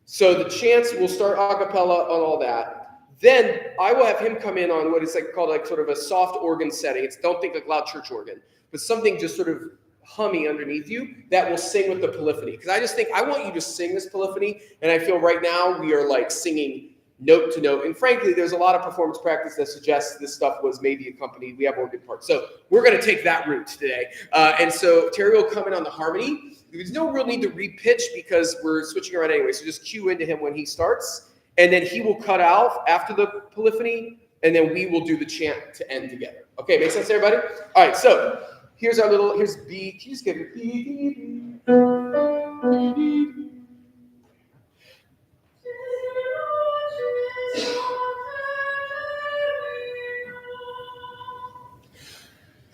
So the chants will start a cappella on all that. Then I will have him come in on what is like called like sort of a soft organ setting. Don't think like loud church organ, but something just sort of humming underneath you that will sing with the polyphony. Because I just think I want you to sing this polyphony, and I feel right now we are like singing note to note. And frankly, there's a lot of performance practice that suggests this stuff was maybe accompanied. We have organ parts. So we're going to take that route today. And so Terry will come in on the harmony. There's no real need to re-pitch because we're switching around anyway. So just cue into him when he starts. And then he will cut out after the polyphony. And then we will do the chant to end together. Okay, make sense, everybody? All right, so here's B. Can you just give it B?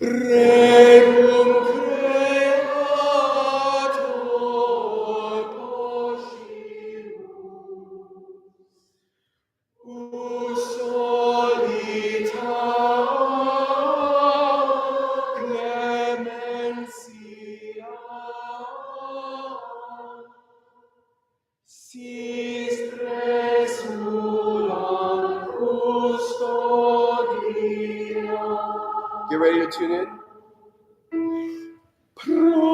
Regum creator possimus, solita clementia, sis resulam custodia. Get ready to tune in. Beautiful.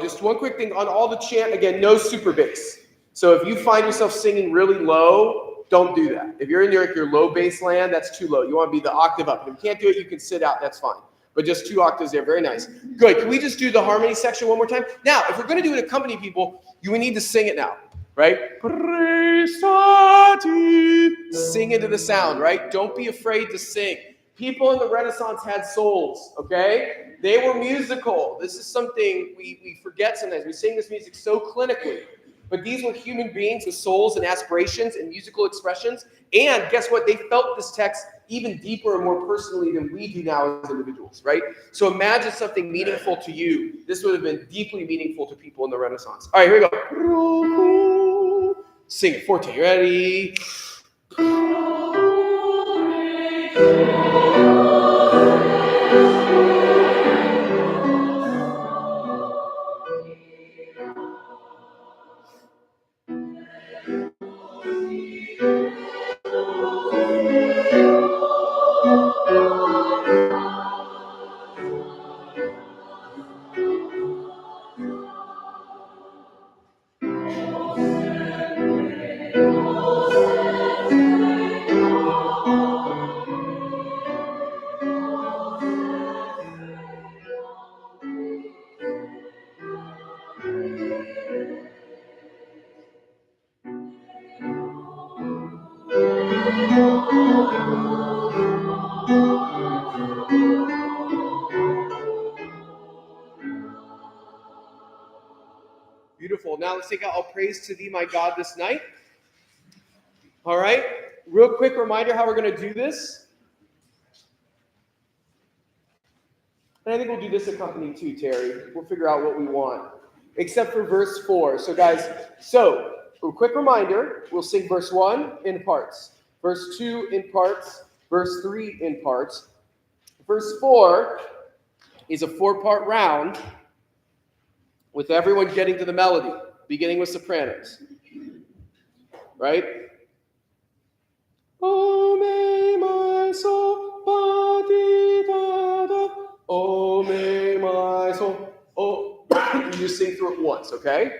just one quick thing on all the chant, again, no super bass. So if you find yourself singing really low, don't do that. If you're in your low bass land, that's too low. You want to be the octave up. If you can't do it, you can sit out, that's fine. But just 2 octaves there, very nice. Good, can we just do the harmony section one more time? Now, if we're going to do it accompany people, we need to sing it now, right? Sing into the sound, right? Don't be afraid to sing. People in the Renaissance had souls, okay? They were musical. This is something we forget sometimes. We sing this music so clinically. But these were human beings with souls and aspirations and musical expressions. And guess what? They felt this text even deeper and more personally than we do now as individuals, right? So imagine something meaningful to you. This would have been deeply meaningful to people in the Renaissance. All right, here we go. Sing it, forte. Ready? Beautiful. Now let's take out all praise to thee, my God, this night. All right. Real quick reminder how we're going to do this. And I think we'll do this accompanying too, Terry. We'll figure out what we want. Except for verse 4. So guys, a quick reminder, we'll sing verse 1 in parts. Verse 2 in parts. Verse 3 in parts. Verse 4 is a 4-part round with everyone getting to the melody, beginning with sopranos. Right? Oh, may my soul, ba-dee-da-da. Oh, may my soul. Oh, you just sing through it once, okay?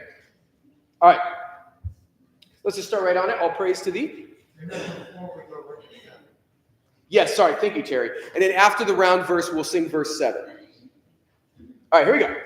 All right. Let's just start right on it. All praise to thee. Yes, sorry. Thank you, Terry. And then after the round verse, we'll sing verse 7. All right, here we go.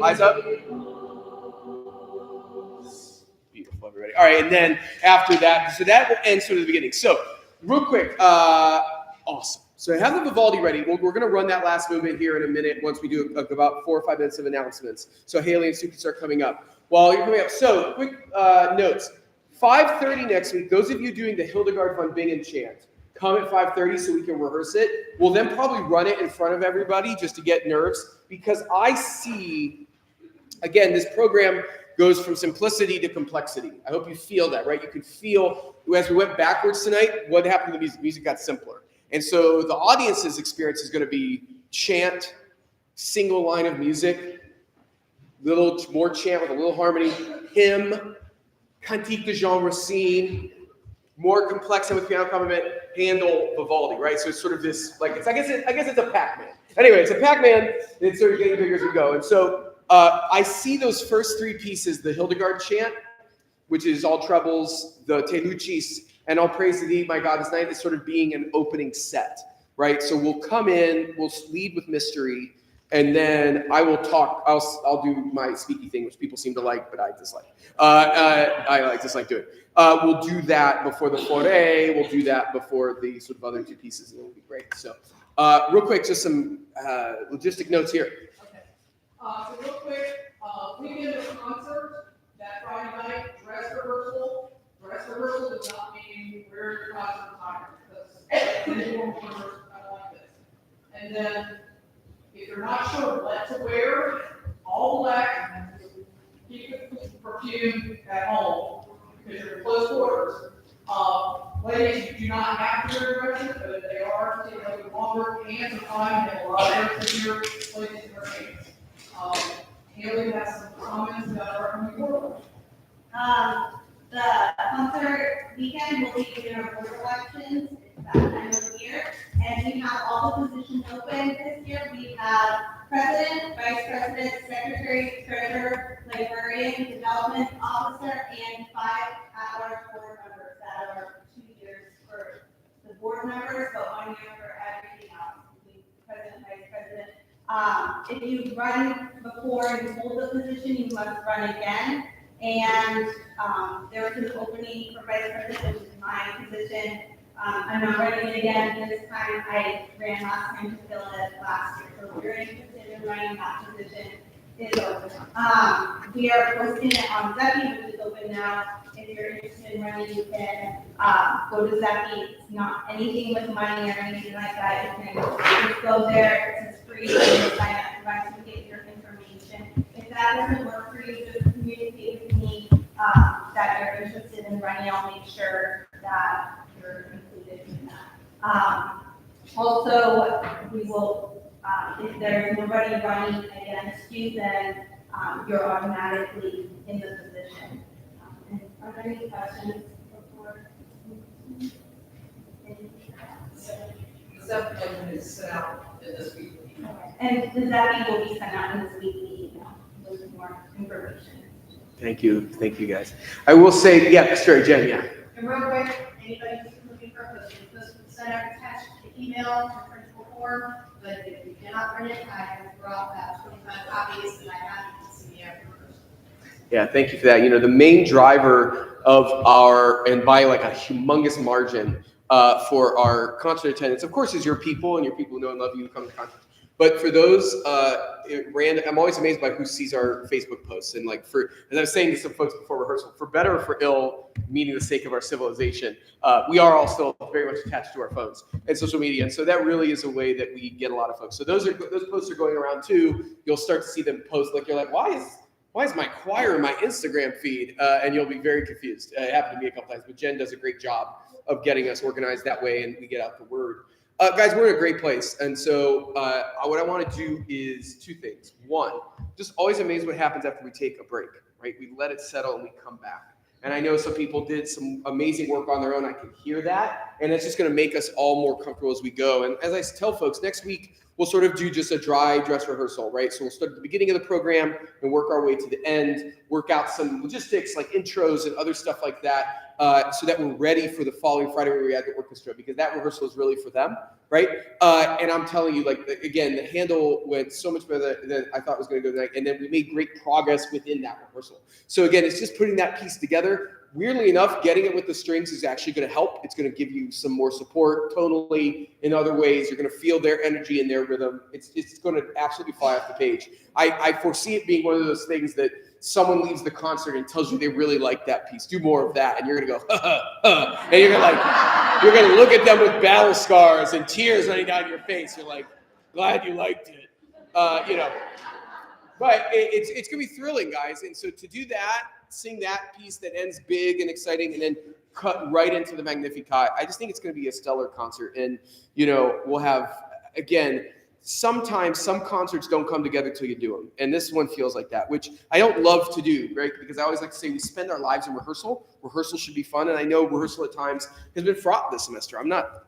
Eyes up. everybody. All right, and then after that, so that will end sort of the beginning. So real quick, awesome. So I have the Vivaldi ready. We're going to run that last movement here in a minute once we do about 4 or 5 minutes of announcements. So Haley and Sue can start coming up. While you're coming up, so quick notes. 5:30 next week, those of you doing the Hildegard von Bingen chant, come at 5:30 so we can rehearse it. We'll then probably run it in front of everybody just to get nerves, because I see, again, this program goes from simplicity to complexity. I hope you feel that, right? You can feel, as we went backwards tonight, what happened to the music? Music got simpler. And so the audience's experience is going to be chant, single line of music, little more chant with a little harmony, hymn, cantique de Jean Racine, more complex and with piano accompaniment, Handel, Vivaldi, right? So it's sort of this, like, I guess it's a Pac-Man. Anyway, it's a Pac-Man. It's sort of getting bigger as we go. And so I see those first 3 pieces, the Hildegard chant, which is all trebles, the Te Lucis, and All Praise to Thee, my God, this night, is sort of being an opening set, right? So we'll come in, we'll lead with mystery, and then I will talk. I'll do my speaky thing, which people seem to like, but I dislike. I dislike doing. We'll do that before the foray. We'll do that before the sort of other 2 pieces, and it will be great. So, real quick, just some logistic notes here. Okay. So real quick, weekend of concert that Friday night, dress rehearsal. Dress rehearsal does not mean wear your concert attire, because visual performers kind of like this. And then, if you're not sure what to wear, all black, keep the perfume at home because you're in close quarters. Ladies, you do not have to wear dresses, but if they are particularly longer, pants are fine. We have a lot of dresses here, ladies in their pants. Haley has some comments about our coming forward. The concert weekend will be doing our board elections. It's that time of the year. And we have all the positions open this year. We have president, vice president, secretary, treasurer, librarian, development officer, and 5 at-large board members that are 2 years for the board members, but 1 year for everything else, including president, vice president. If you run before and hold the position, you must run again. And there was an opening for vice president, which is my position. I'm not running it again this time. I ran last time to fill it last year. So if you're interested in running that position, it's open. We are posting it on Zepi, which is open now. If you're interested in running, you can go to Zepi. It's not anything with money or anything like that. You can just go there. It's free. You can sign up, provide to get your information. If that doesn't work for you, just communicate with me that you're interested in running. I'll make sure that you're included in that. Also, we will, if there's nobody running against you, then you're automatically in the position. And are there any questions before? Subject is set out in this week. And the Zappy will be sent out in this weekly email with more information. Thank you, guys. I will say, yeah, sorry, Jen, yeah. And real quick, anybody who's looking for a posting, this was sent out attached to email or principal form, but if you cannot print it, I can throw out 25 copies and I have it to see afterwards. Yeah, thank you for that. You know, the main driver of our, and by like a humongous margin for our concert attendance, of course, is your people and your people who know and love you who come to concerts. But for those random, I'm always amazed by who sees our Facebook posts. And like as I was saying to some folks before rehearsal, for better or for ill, meaning the sake of our civilization, we are all still very much attached to our phones and social media. And so that really is a way that we get a lot of folks. So those posts are going around too. You'll start to see them post, like you're like, why is my choir in my Instagram feed? And you'll be very confused. It happened to me a couple times, but Jen does a great job of getting us organized that way, and we get out the word. Guys, we're in a great place. And so what I want to do is 2 things. 1, just always amazed what happens after we take a break, right? We let it settle and we come back. And I know some people did some amazing work on their own. I can hear that. And it's just going to make us all more comfortable as we go. And as I tell folks, next week, we'll sort of do just a dry dress rehearsal, right? So we'll start at the beginning of the program and work our way to the end, work out some logistics like intros and other stuff like that, so that we're ready for the following Friday where we add the orchestra, because that rehearsal is really for them, right? And I'm telling you, like, again, the handle went so much better than I thought it was going to go tonight, and then we made great progress within that rehearsal. So again, it's just putting that piece together. Weirdly enough, getting it with the strings is actually going to help. It's going to give you some more support tonally in other ways. You're going to feel their energy and their rhythm. It's going to absolutely fly off the page. I foresee it being one of those things that someone leaves the concert and tells you they really like that piece. Do more of that, and you're going to go, and you're going to look at them with battle scars and tears running down your face. You're like, glad you liked it, you know. But it's going to be thrilling, guys. And so to do that, sing that piece that ends big and exciting, and then cut right into the Magnificat, I just think it's going to be a stellar concert. And, you know, we'll have, again, sometimes some concerts don't come together till you do them. And this one feels like that, which I don't love to do, right? Because I always like to say we spend our lives in rehearsal. Rehearsal should be fun. And I know rehearsal at times has been fraught this semester. I'm not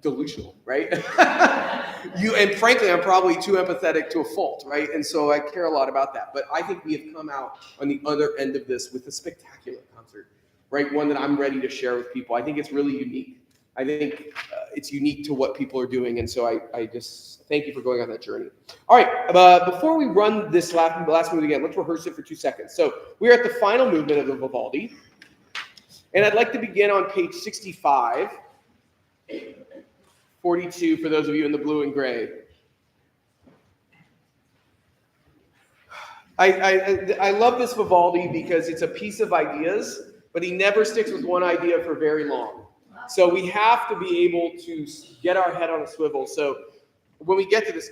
delusional, right? And frankly, I'm probably too empathetic to a fault, right? And so I care a lot about that. But I think we have come out on the other end of this with a spectacular concert, right? One that I'm ready to share with people. I think it's really unique. I think it's unique to what people are doing. And so I just thank you for going on that journey. All right, before we run this last movement again, let's rehearse it for 2 seconds. So we're at the final movement of the Vivaldi. And I'd like to begin on page 65. 42 for those of you in the blue and gray. I love this Vivaldi because it's a piece of ideas, but he never sticks with one idea for very long. So we have to be able to get our head on a swivel. So when we get to this,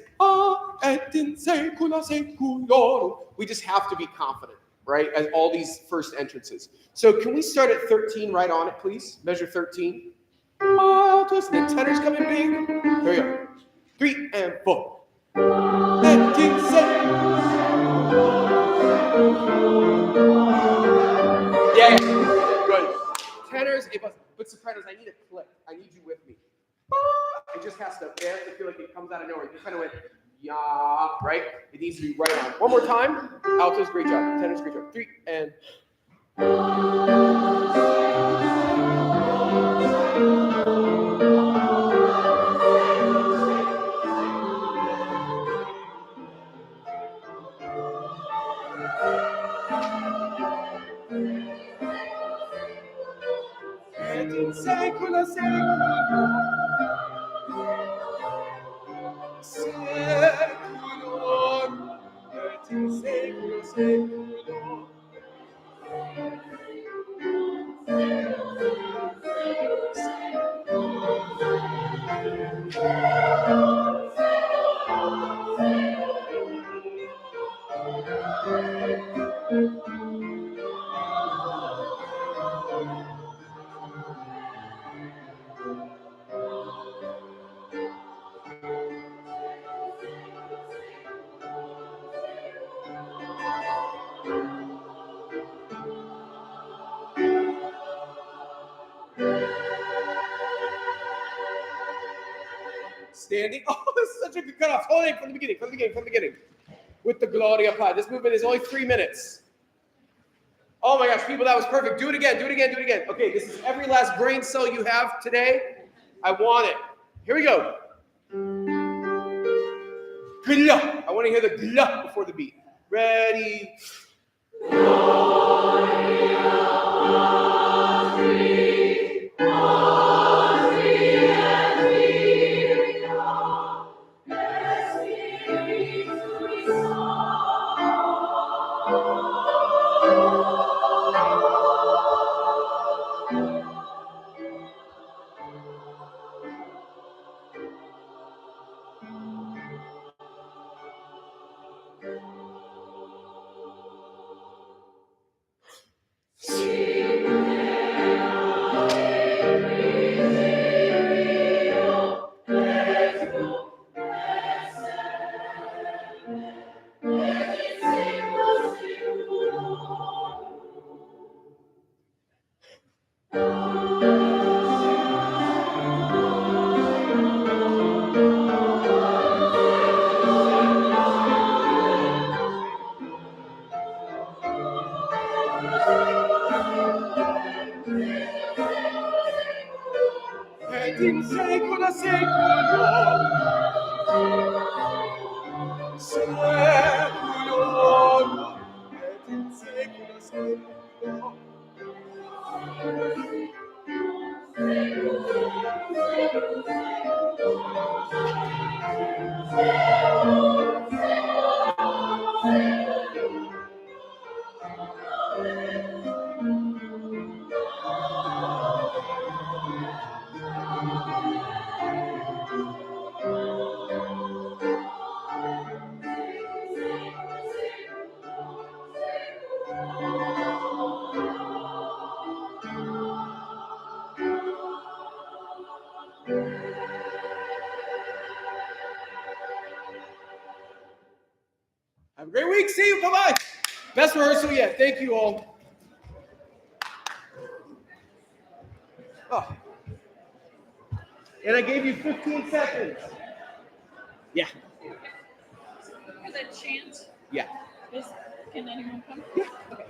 we just have to be confident, right? As all these first entrances. So can we start at 13 right on it, please? Measure 13. Twist, the tenors coming big. Here we go. 3 and 4. Yeah, good. Tenors, but sopranos, I need a click. I need you with me. It just has to feel like it comes out of nowhere. You kind of went, yeah, right? It needs to be right on. One more time. Altos, great job. Tenors, great job. 3 and. Secolo, standing. Oh, this is such a good cutoff. Hold it from the beginning. With the Gloria Pie. This movement is only 3 minutes. Oh my gosh, people, that was perfect. Do it again. Okay, this is every last brain cell you have today. I want it. Here we go. Glah. I want to hear the glah before the beat. Ready? Have a great week. See you. Bye-bye. Best rehearsal yet. Thank you all. Oh. And I gave you 15 seconds. Yeah. For the chant, Yeah. can anyone come? Yeah. Okay.